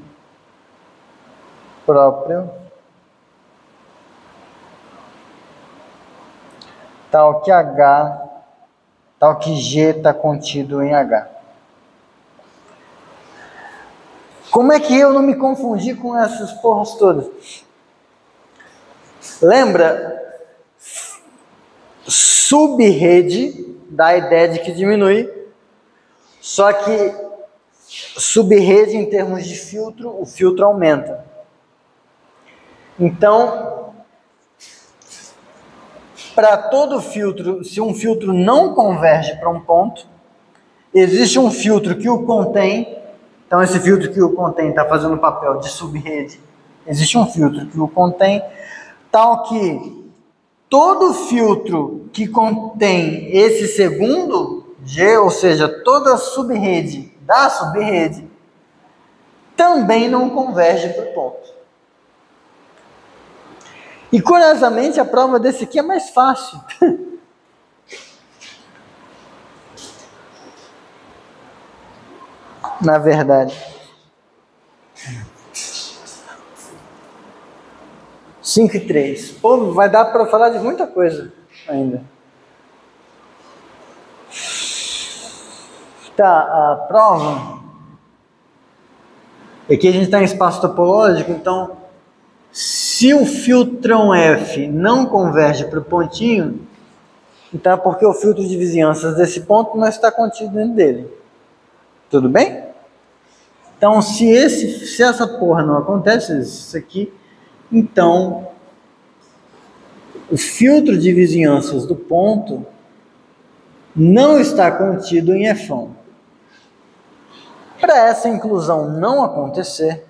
próprio, tal que G está contido em H. Como é que eu não me confundi com essas porras todas? Lembra? Subrede dá a ideia de que diminui, só que subrede em termos de filtro, o filtro aumenta. Então, para todo filtro, se um filtro não converge para um ponto, existe um filtro que o contém. Então, esse filtro que o contém está fazendo o papel de subrede. Existe um filtro que o contém, tal que todo filtro que contém esse segundo G, ou seja, toda a subrede da subrede, também não converge para o ponto. E, curiosamente, a prova desse aqui é mais fácil. Na verdade. 5 e 3. Pô, vai dar para falar de muita coisa ainda. Tá, a prova. Aqui a gente está em espaço topológico, então, se o filtrão F não converge para o pontinho, então é porque o filtro de vizinhanças desse ponto não está contido dentro dele. Tudo bem? Então, se essa porra não acontece, isso aqui, então o filtro de vizinhanças do ponto não está contido em F1. Para essa inclusão não acontecer,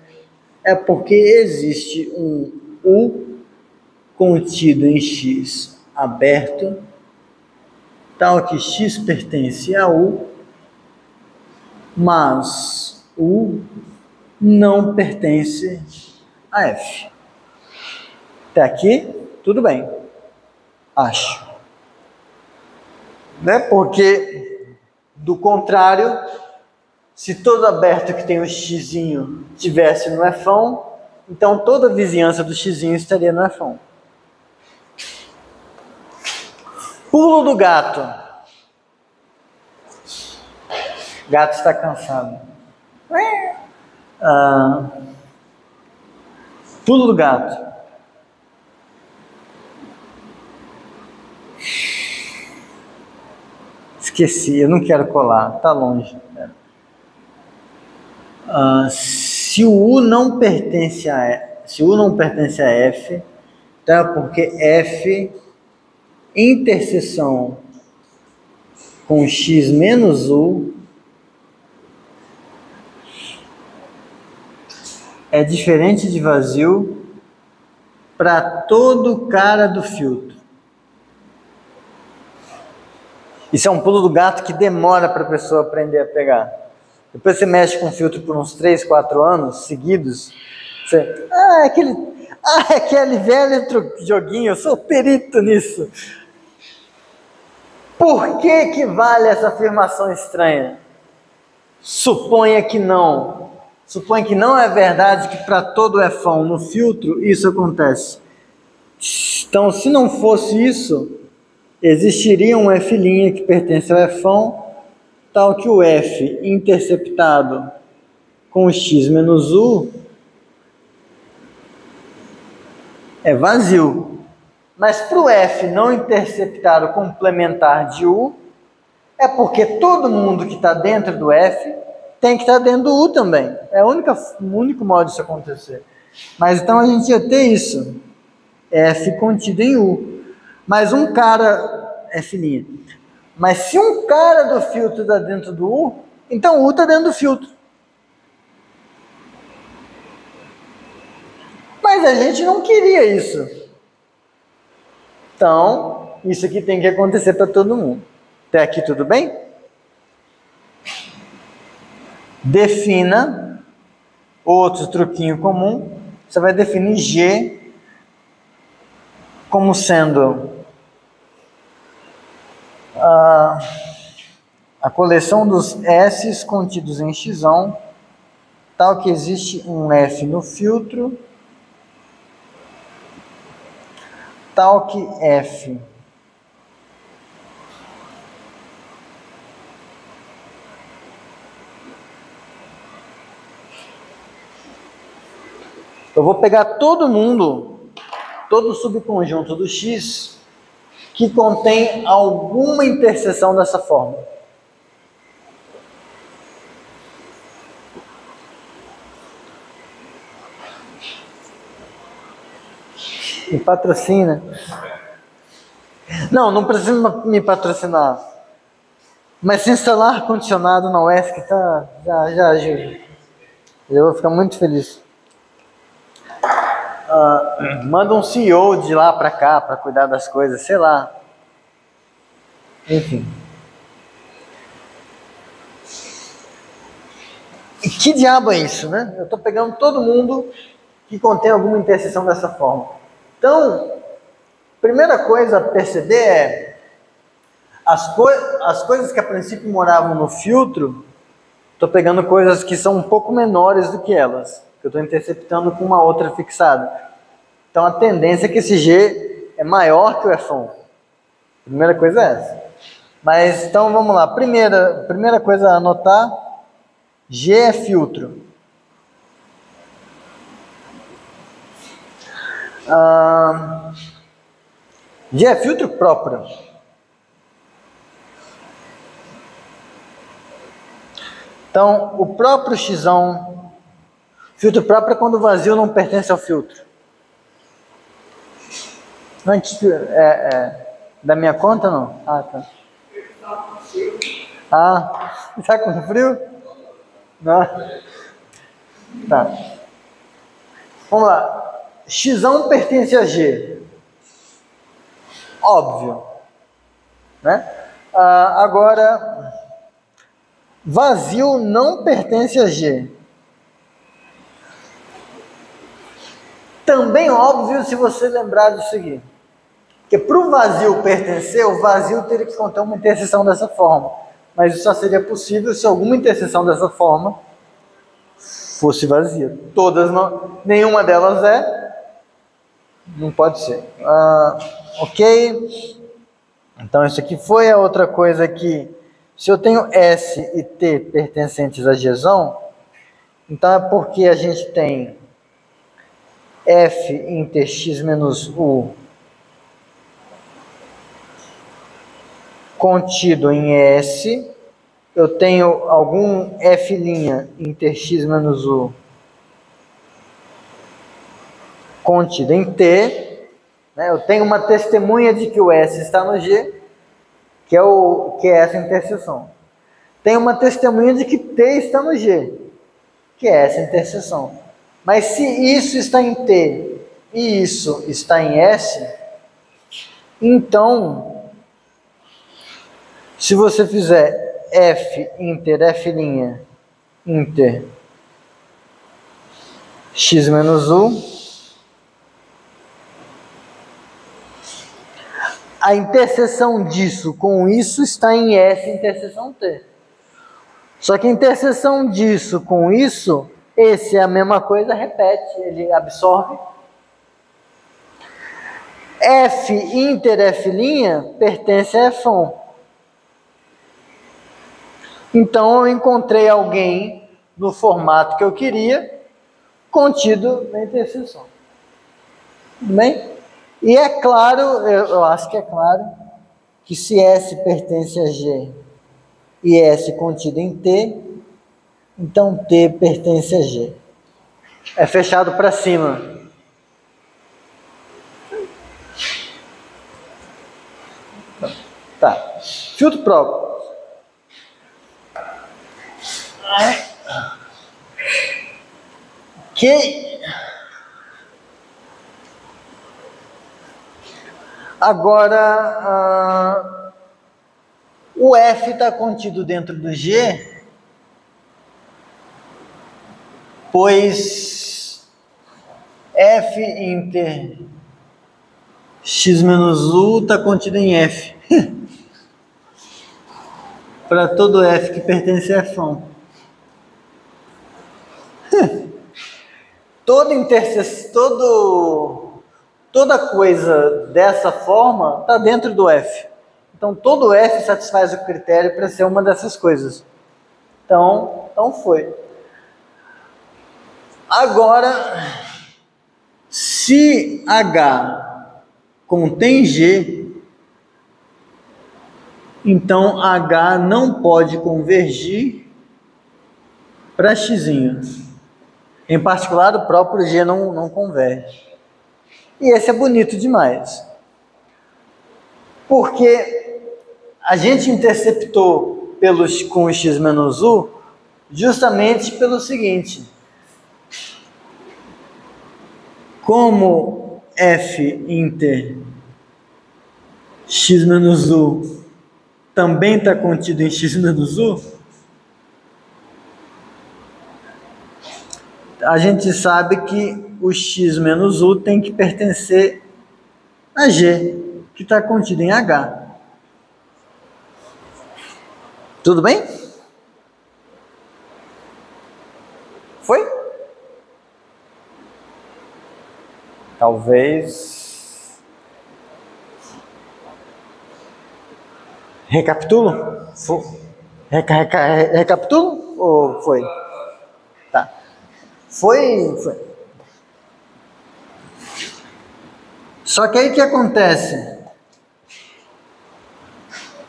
é porque existe um U contido em X aberto, tal que X pertence a U, mas U não pertence a F. Até aqui, tudo bem. Acho. Né? Porque, do contrário, se todo aberto que tem um xizinho tivesse no F1, então toda a vizinhança do xizinho estaria no F1. Pulo do gato. O gato está cansado. Pulo do gato. Esqueci, eu não quero colar, tá longe. Se o U não pertence a F, então é porque F interseção com X menos U é diferente de vazio para todo cara do filtro. Isso é um pulo do gato que demora para a pessoa aprender a pegar. Depois você mexe com o filtro por uns 3, 4 anos seguidos, você... aquele velho joguinho, eu sou perito nisso. Por que vale essa afirmação estranha? Suponha que não. Suponha que não é verdade que para todo F1 no filtro isso acontece. Então, se não fosse isso, existiria um F' que pertence ao F1, tal que o F interceptado com o X menos U é vazio. Mas para o F não interceptado complementar de U, é porque todo mundo que está dentro do F tem que estar dentro do U também. É o único modo disso acontecer. Mas então a gente ia ter isso. F contido em U. Mas um cara... F'. Mas se um cara do filtro está dentro do U, então o U está dentro do filtro. Mas a gente não queria isso. Então, isso aqui tem que acontecer para todo mundo. Até aqui tudo bem? Defina outro truquinho comum. Você vai definir G como sendo a coleção dos S contidos em X, tal que existe um F no filtro, tal que F eu vou pegar todo o subconjunto do X que contém alguma interseção dessa forma. Me patrocina. Não precisa me patrocinar. Mas se instalar ar-condicionado na UESC, já ajuda. Eu vou ficar muito feliz. Manda um CEO de lá para cá para cuidar das coisas, sei lá. Enfim. Que diabo é isso, né? Eu estou pegando todo mundo que contém alguma interseção dessa forma. Então, primeira coisa a perceber é as coisas que a princípio moravam no filtro, estou pegando coisas que são um pouco menores do que elas, que eu estou interceptando com uma outra fixada. Então a tendência é que esse G é maior que o F1. Primeira coisa é essa. Mas então vamos lá. Primeira coisa a anotar, G é filtro. G é filtro próprio. Então, o próprio x, filtro próprio é quando o vazio não pertence ao filtro. Antes, da minha conta, não? Ah, tá. Ah, tá com frio? Não. Tá. Vamos lá. X pertence a G. Óbvio. Né? Agora, vazio não pertence a G. Também óbvio se você lembrar do seguinte. Porque para o vazio pertencer, o vazio teria que conter uma interseção dessa forma. Mas isso só seria possível se alguma interseção dessa forma fosse vazia. Todas não, nenhuma delas não pode ser. Ok? Então isso aqui foi a outra coisa que, se eu tenho S e T pertencentes a G, então é porque a gente tem F inter x menos U contido em S, eu tenho algum F' inter x menos U contido em T, né? Eu tenho uma testemunha de que o S está no G, que é essa interseção. Tenho uma testemunha de que T está no G, que é essa interseção. Mas se isso está em T e isso está em S, então, se você fizer F inter F' inter x menos U, a interseção disso com isso está em S interseção T. Só que a interseção disso com isso, esse é a mesma coisa, repete, ele absorve. F inter F' pertence a F1. Então eu encontrei alguém no formato que eu queria, contido na interseção. Tudo bem? E é claro, eu acho que é claro, que se S pertence a G e S contido em T, então T pertence a G. É fechado para cima. Tá. Filtro próprio. Ok. Agora, o F está contido dentro do G, pois F inter x menos U está contido em F. Para todo F que pertence a F1. Toda coisa dessa forma está dentro do F. Então, todo F satisfaz o critério para ser uma dessas coisas. Então foi. Agora, se H contém G, então H não pode convergir para X. Em particular, o próprio G não converge. E esse é bonito demais. Porque a gente interceptou com o x menos U justamente pelo seguinte. Como F inter x menos U também está contido em x menos U, a gente sabe que o x menos U tem que pertencer a G, que está contido em H. Tudo bem? Foi? Talvez. Recapitulo? Recapitulo ou foi? Tá. Foi. Só que aí o que acontece?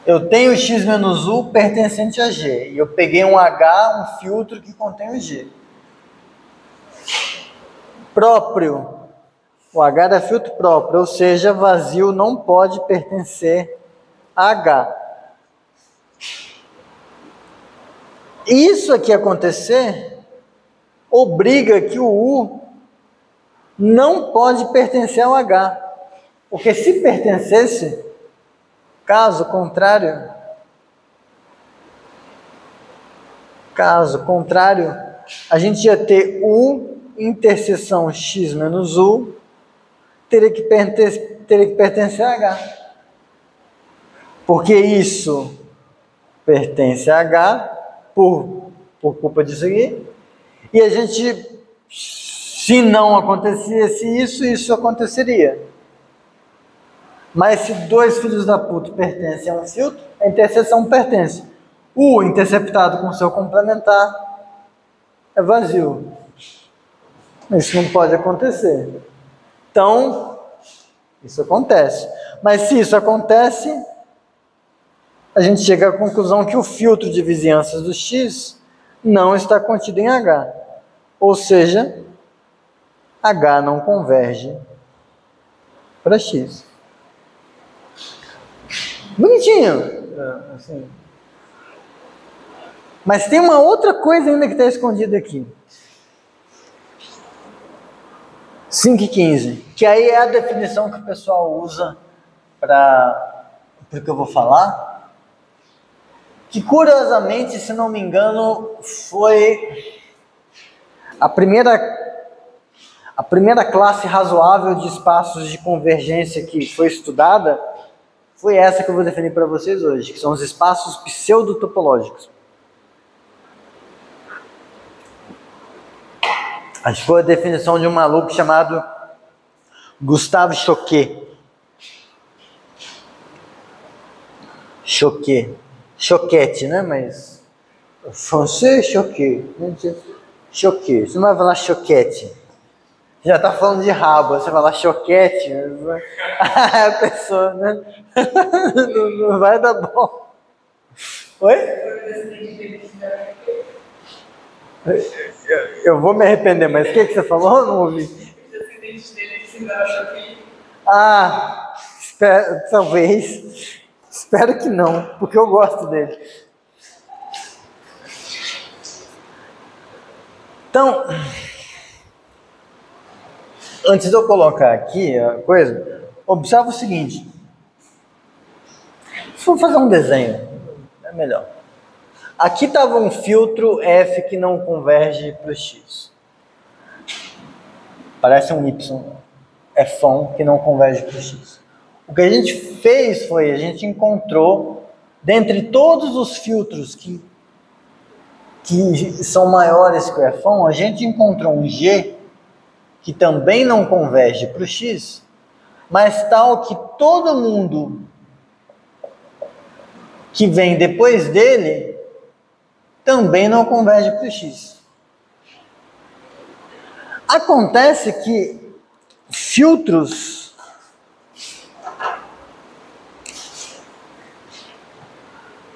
Eu tenho x menos u pertencente a G. E eu peguei um H, um filtro que contém o G. Próprio. O H é filtro próprio, ou seja, vazio não pode pertencer a H. Isso aqui acontecer obriga que o U não pode pertencer ao H. Porque se pertencesse, caso contrário, a gente ia ter U interseção x menos U, teria que pertencer a H. Porque isso pertence a H por culpa disso aqui. E a gente, se não acontecesse isso aconteceria. Mas se dois filhos da puta pertencem a um filtro, a interseção pertence. O interceptado com seu complementar é vazio. Isso não pode acontecer. Então, isso acontece. Mas se isso acontece, a gente chega à conclusão que o filtro de vizinhanças do X não está contido em H. Ou seja, H não converge para X. Bonitinho. Assim. Mas tem uma outra coisa ainda que está escondida aqui. 5,15. Que aí é a definição que o pessoal usa para o que eu vou falar. Que curiosamente, se não me engano, foi a primeira classe razoável de espaços de convergência que foi estudada. Foi essa que eu vou definir para vocês hoje, que são os espaços pseudotopológicos. Acho que foi a definição de um maluco chamado Gustave Choquet. Choquete, né? Mas francês, Choquet. Choquet. Você não vai falar choquete. Já tá falando de rabo, você fala choquete, a pessoa, né? Não vai dar bom. Oi? Eu vou me arrepender, mas o que você falou? Eu não ouvi. Ah, talvez. Espero que não, porque eu gosto dele. Então, antes de eu colocar aqui a coisa, observa o seguinte. Vou fazer um desenho, é melhor. Aqui estava um filtro F que não converge para o X. Parece um Y, F1 que não converge para o X. O que a gente fez foi, a gente encontrou, dentre todos os filtros que são maiores que o F1, a gente encontrou um G que também não converge para o X, mas tal que todo mundo que vem depois dele também não converge para o X. Acontece que filtros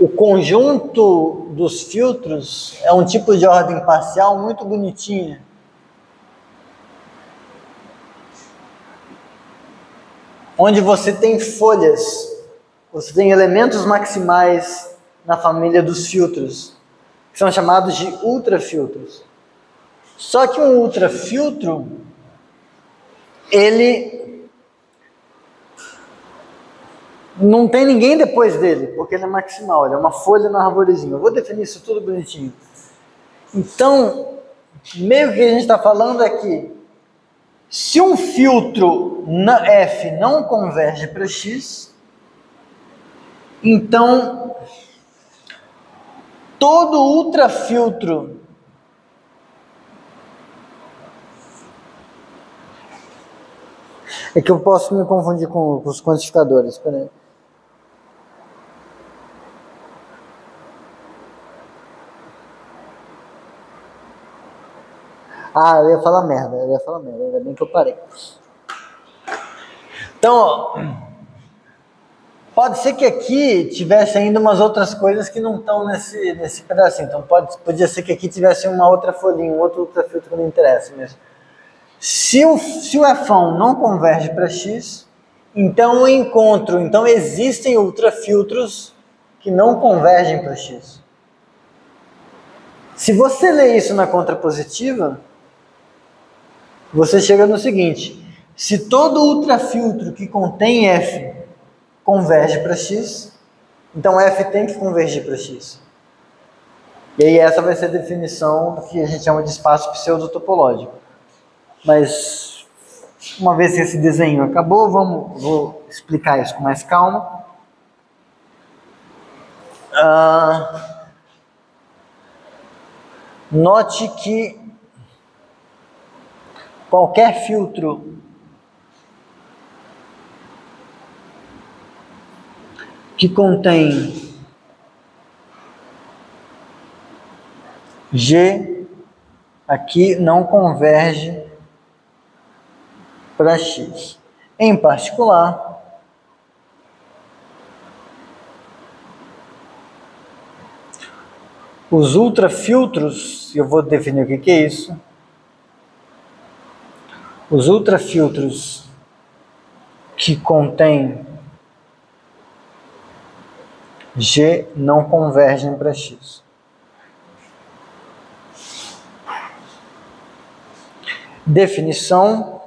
o conjunto dos filtros é um tipo de ordem parcial muito bonitinha. Onde você tem folhas, você tem elementos maximais na família dos filtros, que são chamados de ultrafiltros. Só que um ultrafiltro, ele não tem ninguém depois dele, porque ele é maximal, ele é uma folha na arvorezinha. Eu vou definir isso tudo bonitinho. Então, meio que a gente está falando é que se um filtro na F não converge para X, então todo ultrafiltro é que eu posso me confundir com os quantificadores. Peraí. Ah, eu ia falar merda, ainda bem que eu parei. Então, ó, Pode ser que aqui tivesse ainda umas outras coisas que não estão nesse pedacinho. Então podia ser que aqui tivesse uma outra folhinha, um outro ultrafiltro que não interessa mesmo. Se o F1 não converge para X, então eu encontro, então existem ultrafiltros que não convergem para X. Se você ler isso na contrapositiva, você chega no seguinte: se todo ultrafiltro que contém F converge para X, então F tem que convergir para X. E aí essa vai ser a definição do que a gente chama de espaço pseudotopológico. Mas, uma vez que esse desenho acabou, vou explicar isso com mais calma. Note que qualquer filtro que contém G aqui não converge para X. Em particular, os ultrafiltros, eu vou definir o que é isso. Os ultrafiltros que contêm G não convergem para X. Definição: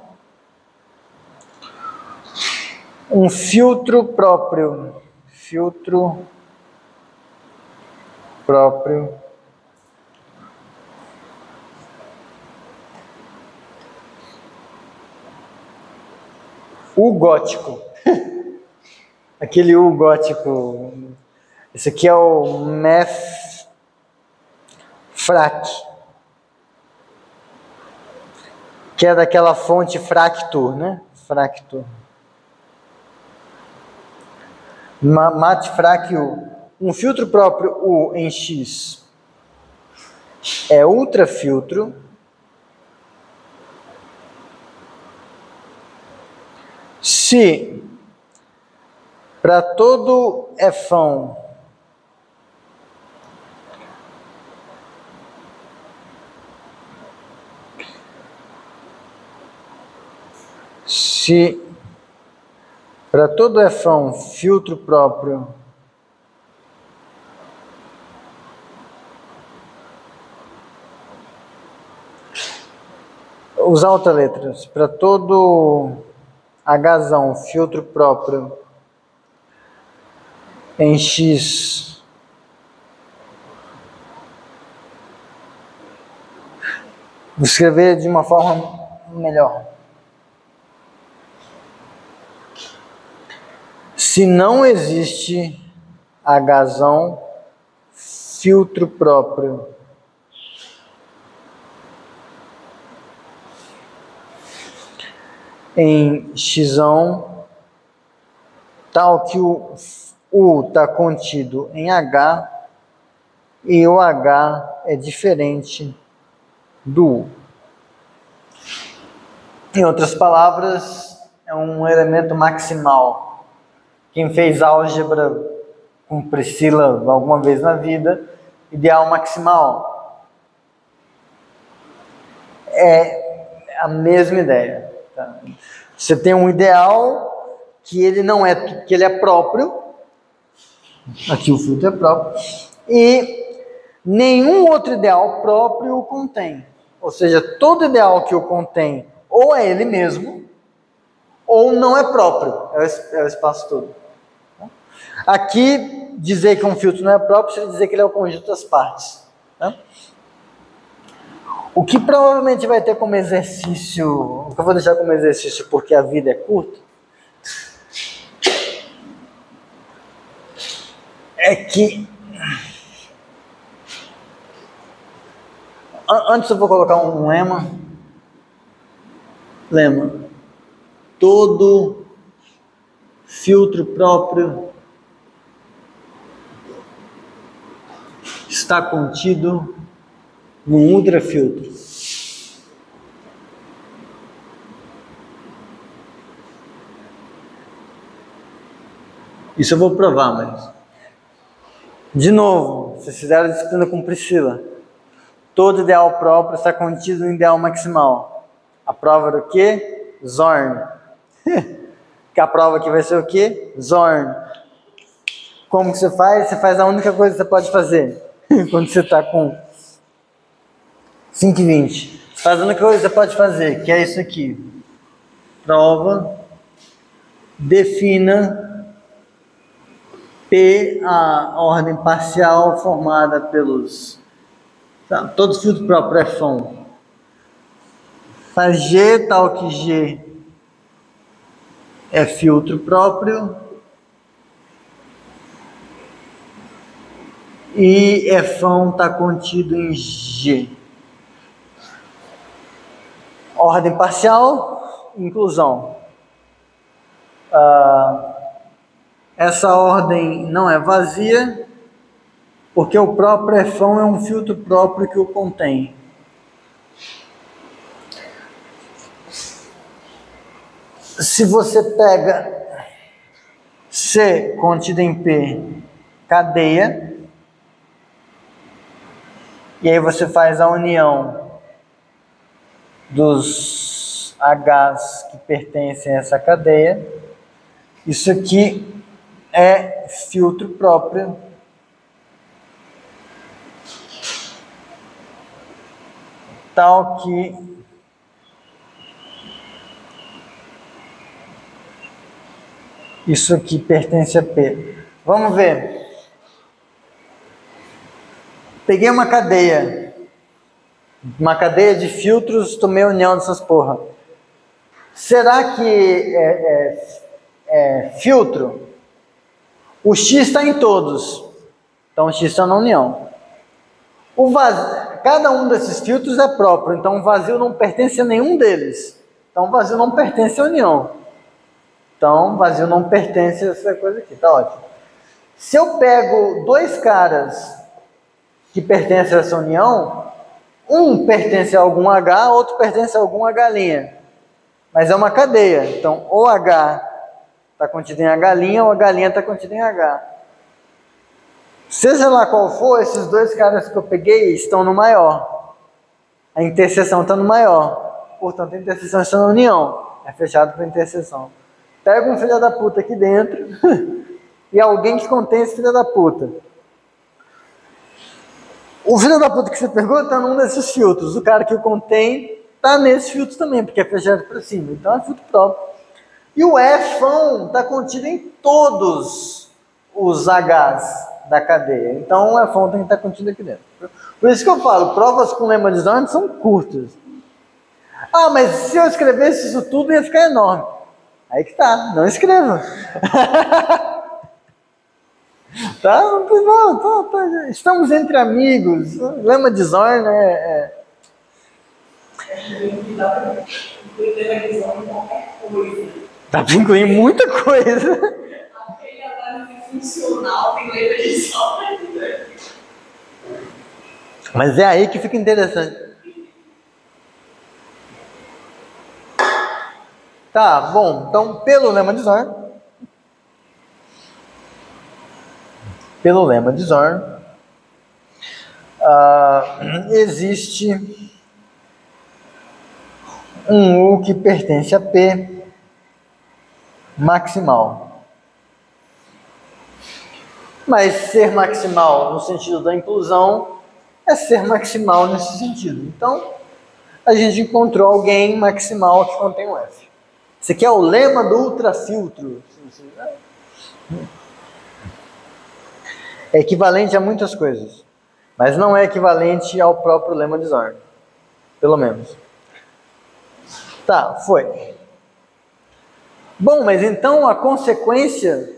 um filtro próprio U gótico. Aquele U gótico. Esse aqui é o MEF Frac, que é daquela fonte Fractur, né? Fractur. MAT-FRAC U. Um filtro próprio U em X é ultrafiltro se para todo Fão para todo Fão filtro próprio usar outra letra, para todo Hzão filtro próprio em X vou escrever de uma forma melhor. Se não existe Hzão filtro próprio em Xão, tal que o U está contido em H e o H é diferente do U. Em outras palavras, é um elemento maximal. Quem fez álgebra com Priscila alguma vez na vida, ideal maximal. É a mesma ideia. Tá? Você tem um ideal que ele não é, que ele é próprio. Aqui o filtro é próprio. E nenhum outro ideal próprio o contém. Ou seja, todo ideal que o contém ou é ele mesmo, ou não é próprio. É o espaço todo. Aqui, dizer que um filtro não é próprio seria dizer que ele é o conjunto das partes. Tá? O que provavelmente vai ter como exercício, o que eu vou deixar como exercício porque a vida é curta, é que antes eu vou colocar um lema. Todo filtro próprio está contido no ultrafiltro. Isso eu vou provar, mas... De novo, vocês fizeram a disciplina com Priscila. Todo ideal próprio está contido no ideal maximal. A prova era o quê? Zorn. Que a prova aqui vai ser o quê? Zorn. Como que você faz? Você faz a única coisa que você pode fazer. Quando você está com 5,20. Você faz a única coisa que você pode fazer, que é isso aqui. Prova. Defina P, a ordem parcial formada pelos... Tá, todo filtro próprio é F1. Faz G, tal que G é filtro próprio. E F1 está contido em G. Ordem parcial, inclusão. Essa ordem não é vazia, porque o próprio F1 é um filtro próprio que o contém. Se você pega C contido em P, cadeia, e aí você faz a união dos H's que pertencem a essa cadeia, isso aqui é filtro próprio tal que isso aqui pertence a P. Vamos ver. Peguei uma cadeia de filtros, tomei a união dessas porra. Será que é filtro? O X está em todos, então o X está na união. Cada um desses filtros é próprio, então o vazio não pertence a nenhum deles. Então o vazio não pertence à união. Então o vazio não pertence a essa coisa aqui, tá ótimo. Se eu pego dois caras que pertencem a essa união, um pertence a algum H, outro pertence a algum H'. Mas é uma cadeia, então o H está contido em H', ou a H' está contido em H. Seja lá qual for, esses dois caras que eu peguei estão no maior. A interseção está no maior. Portanto, a interseção está na união. É fechado por interseção. Pega um filho da puta aqui dentro e alguém que contém esse filho da puta. O filho da puta que você pegou está num desses filtros. O cara que o contém está nesse filtro também, porque é fechado para cima. Então é filtro próprio. E o F1 está contido em todos os H's da cadeia. Então o F1 tem que estar contido aqui dentro. Por isso que eu falo, provas com lema de Zorn são curtas. Ah, mas se eu escrevesse isso tudo ia ficar enorme. Aí que tá, não escreva. Tá? Não, estamos entre amigos. Lema de Zorn dá para incluir muita coisa. Aquele análise funcional tem lema de Zorn. Mas é aí que fica interessante. Tá, bom. Então, pelo lema de Zorn, existe um U que pertence a P maximal. Mas ser maximal no sentido da inclusão é ser maximal nesse sentido. Então, a gente encontrou alguém maximal que contém um F. Esse aqui é o lema do ultrafiltro. É equivalente a muitas coisas, mas não é equivalente ao próprio lema de Zorn. Pelo menos. Tá, foi. Bom, mas então a consequência,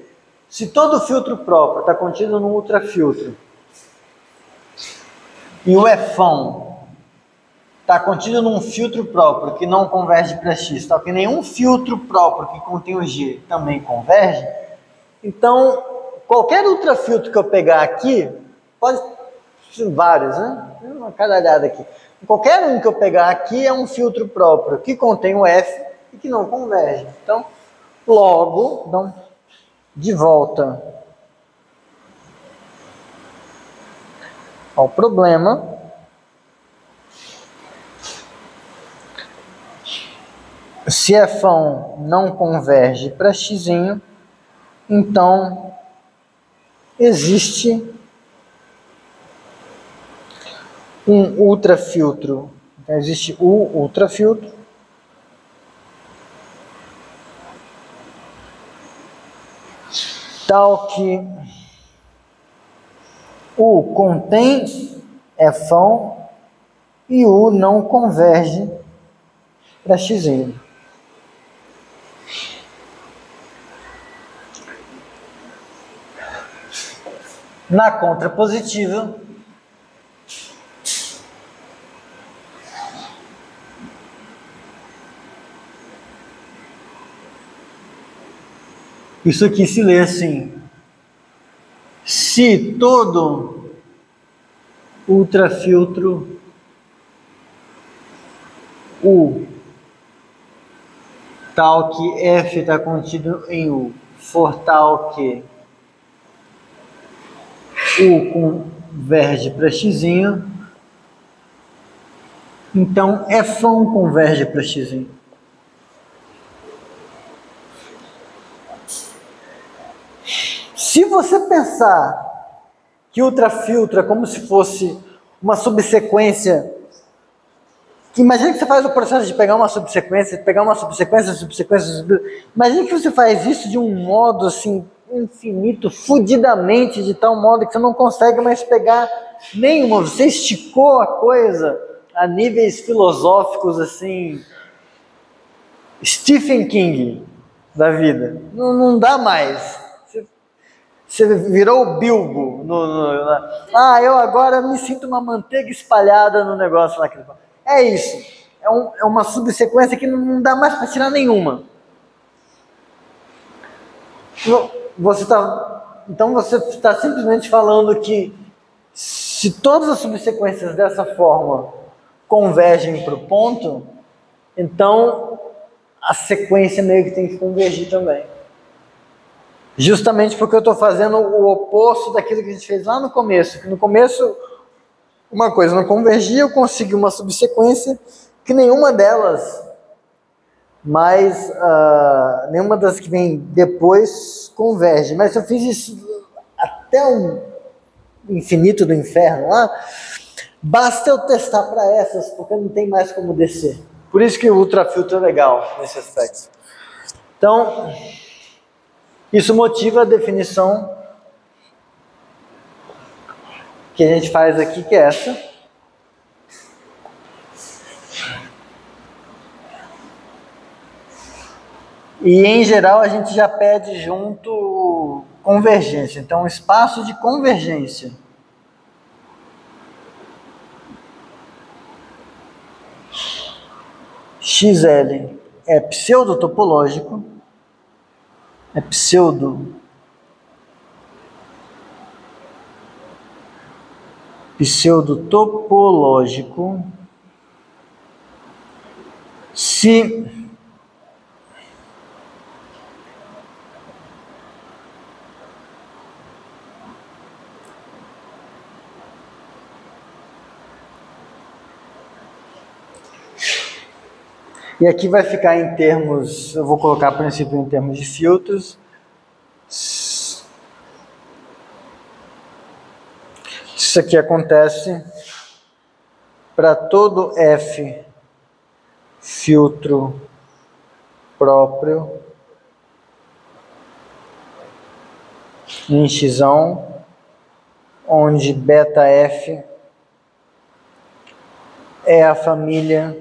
se todo filtro próprio está contido no ultrafiltro e o F1 está contido num filtro próprio que não converge para X, tal que nenhum filtro próprio que contém o G também converge, então qualquer ultrafiltro que eu pegar aqui, pode ser vários, né? Uma caralhada aqui. Qualquer um que eu pegar aqui é um filtro próprio que contém o F e que não converge. Então, logo, de volta ao problema. Se F não converge para X, então existe um ultrafiltro. Então, existe o ultrafiltro tal que U contém F e U não converge para X. Na contrapositiva, isso aqui se lê assim: se todo ultrafiltro U tal que F está contido em U for tal que U converge para X, então F converge para X. Se você pensar que ultrafiltro é como se fosse uma subsequência, que imagina que você faz o processo de pegar uma subsequência, imagina que você faz isso de um modo assim, infinito, fudidamente, de tal modo que você não consegue mais pegar nenhuma, você esticou a coisa a níveis filosóficos assim, Stephen King da vida, não dá mais. Você virou o Bilbo. Eu agora me sinto uma manteiga espalhada no negócio lá. É isso. É uma subsequência que não dá mais para tirar nenhuma. Então você está simplesmente falando que se todas as subsequências dessa forma convergem para o ponto, então a sequência meio que tem que convergir também. Justamente porque eu estou fazendo o oposto daquilo que a gente fez lá no começo. Que no começo, uma coisa não convergia, eu consegui uma subsequência que nenhuma delas, mas nenhuma das que vem depois converge. Mas se eu fiz isso até o infinito do inferno lá, basta eu testar para essas, porque não tem mais como descer. Por isso que o ultrafiltro é legal nesse aspecto. Então, isso motiva a definição que a gente faz aqui, que é essa. E, em geral, a gente já pede junto convergência. Então, espaço de convergência. XL é pseudotopológico. É pseudotopológico se e aqui vai ficar em termos, eu vou colocar a princípio em termos de filtros. Isso aqui acontece para todo F filtro próprio em X, onde beta F é a família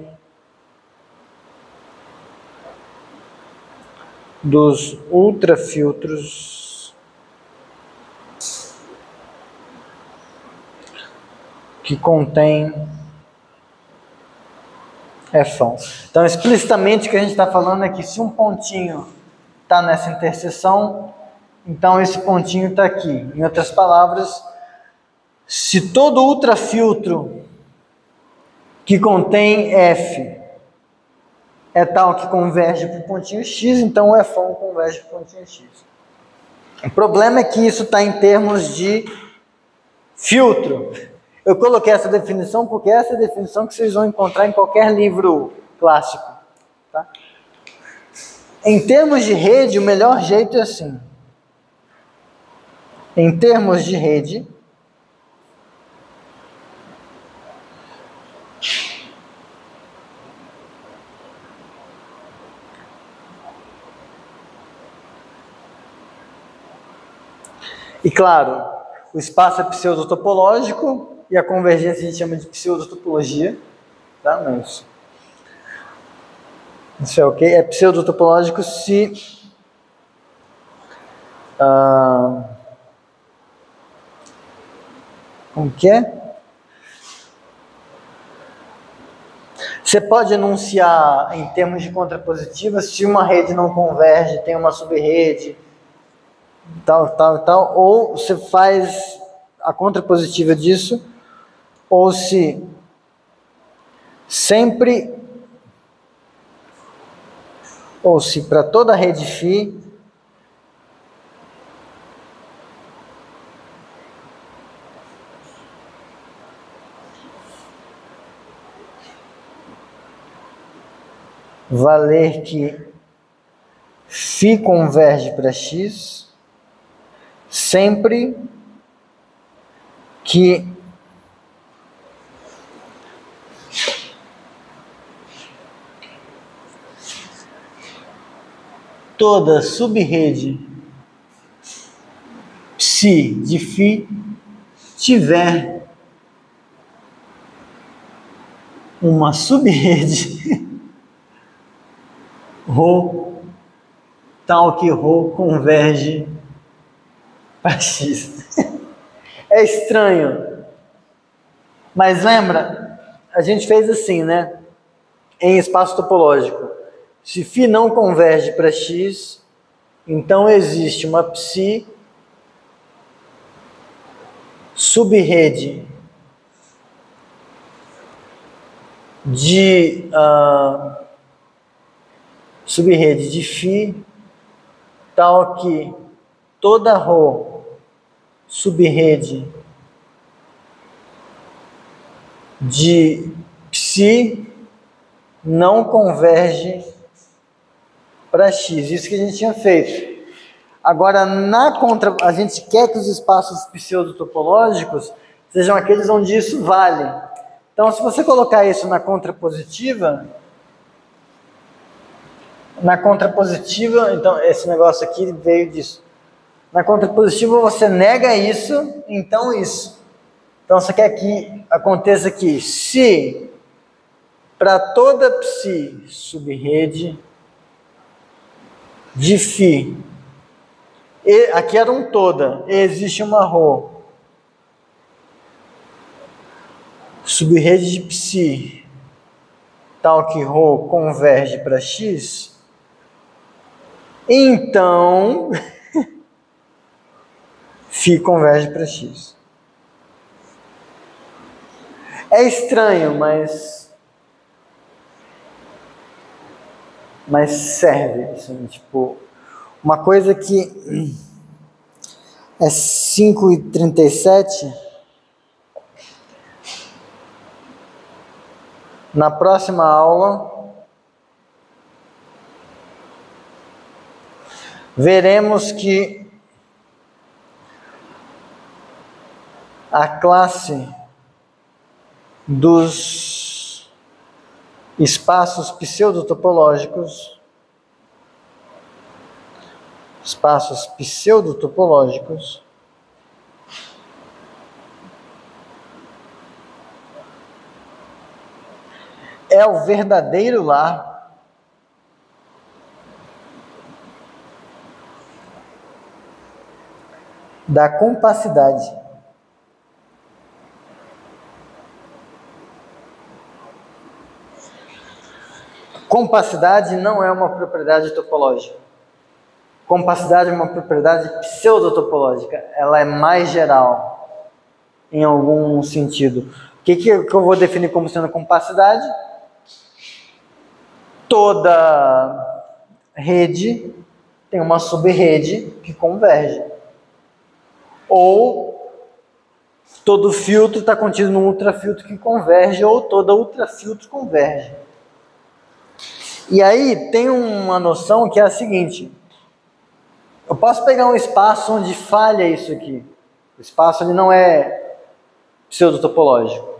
dos ultrafiltros que contém F. Então, explicitamente, o que a gente está falando é que se um pontinho está nessa interseção, então esse pontinho está aqui. Em outras palavras, se todo ultrafiltro que contém F é tal que converge para o pontinho X, então o F converge para o pontinho X. O problema é que isso está em termos de filtro. Eu coloquei essa definição porque essa é a definição que vocês vão encontrar em qualquer livro clássico. Tá? Em termos de rede, o melhor jeito é assim. Em termos de rede, e claro, o espaço é pseudotopológico e a convergência a gente chama de pseudotopologia, tá? Mas isso é ok? É pseudotopológico se como que é? Você pode enunciar em termos de contrapositiva se uma rede não converge, tem uma subrede, tal, ou você faz a contrapositiva disso, ou se sempre, ou se para toda rede φ valer que φ converge para x, sempre que toda subrede psi de φ tiver uma subrede ρ tal que ρ converge para x. É estranho, mas lembra, a gente fez assim, né? Em espaço topológico. Se φ não converge para x, então existe uma psi subrede de subrede de φ tal que toda ρ subrede de psi não converge para x. Isso que a gente tinha feito. Agora, a gente quer que os espaços pseudotopológicos sejam aqueles onde isso vale. Então, se você colocar isso na contrapositiva, então esse negócio aqui veio disso. Na contrapositiva você nega isso, então isso. Então você quer que aconteça aqui, se para toda psi subrede de φ, aqui era um toda, existe uma ρ subrede de psi tal que ρ converge para x, então φ converge para x. É estranho, mas serve. Assim, tipo, uma coisa que é 5h37. Na próxima aula, veremos que a classe dos espaços pseudotopológicos, é o verdadeiro lar da compacidade. Compacidade não é uma propriedade topológica. Compacidade é uma propriedade pseudotopológica. Ela é mais geral, em algum sentido. O que eu vou definir como sendo compacidade? Toda rede tem uma subrede que converge. Ou todo filtro está contido num ultrafiltro que converge, ou toda ultrafiltro converge. E aí tem uma noção que é a seguinte: eu posso pegar um espaço onde falha isso aqui. O espaço ele não é pseudotopológico.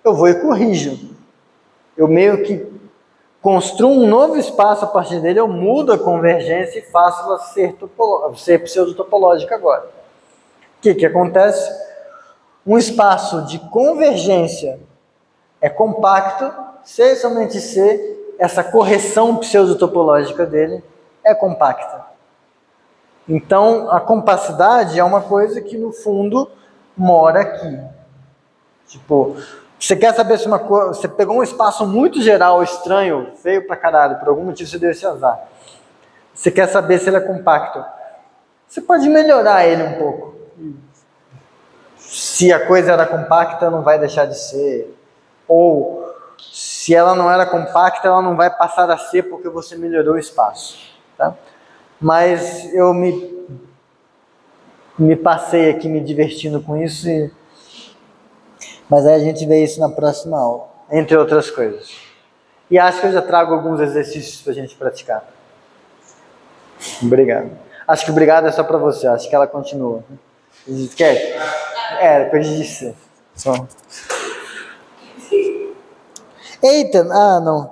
Eu vou e corrijo. Eu meio que construo um novo espaço a partir dele, eu mudo a convergência e faço ela ser pseudotopológica agora. O que acontece? Um espaço de convergência é compacto, se somente se essa correção pseudotopológica dele é compacta. Então, a compacidade é uma coisa que, no fundo, mora aqui. Tipo, você quer saber se uma coisa... Você pegou um espaço muito geral, estranho, feio pra caralho, por algum motivo você deu esse azar. Você quer saber se ele é compacto. Você pode melhorar ele um pouco. Se a coisa era compacta, não vai deixar de ser. Ou, se ela não era compacta, ela não vai passar a ser porque você melhorou o espaço. Tá? Mas eu me passei aqui me divertindo com isso. Mas aí a gente vê isso na próxima aula, entre outras coisas. E acho que eu já trago alguns exercícios para a gente praticar. Obrigado. Acho que obrigado é só para você, acho que ela continua. Quer? Depois de ser. Só. Eita, não.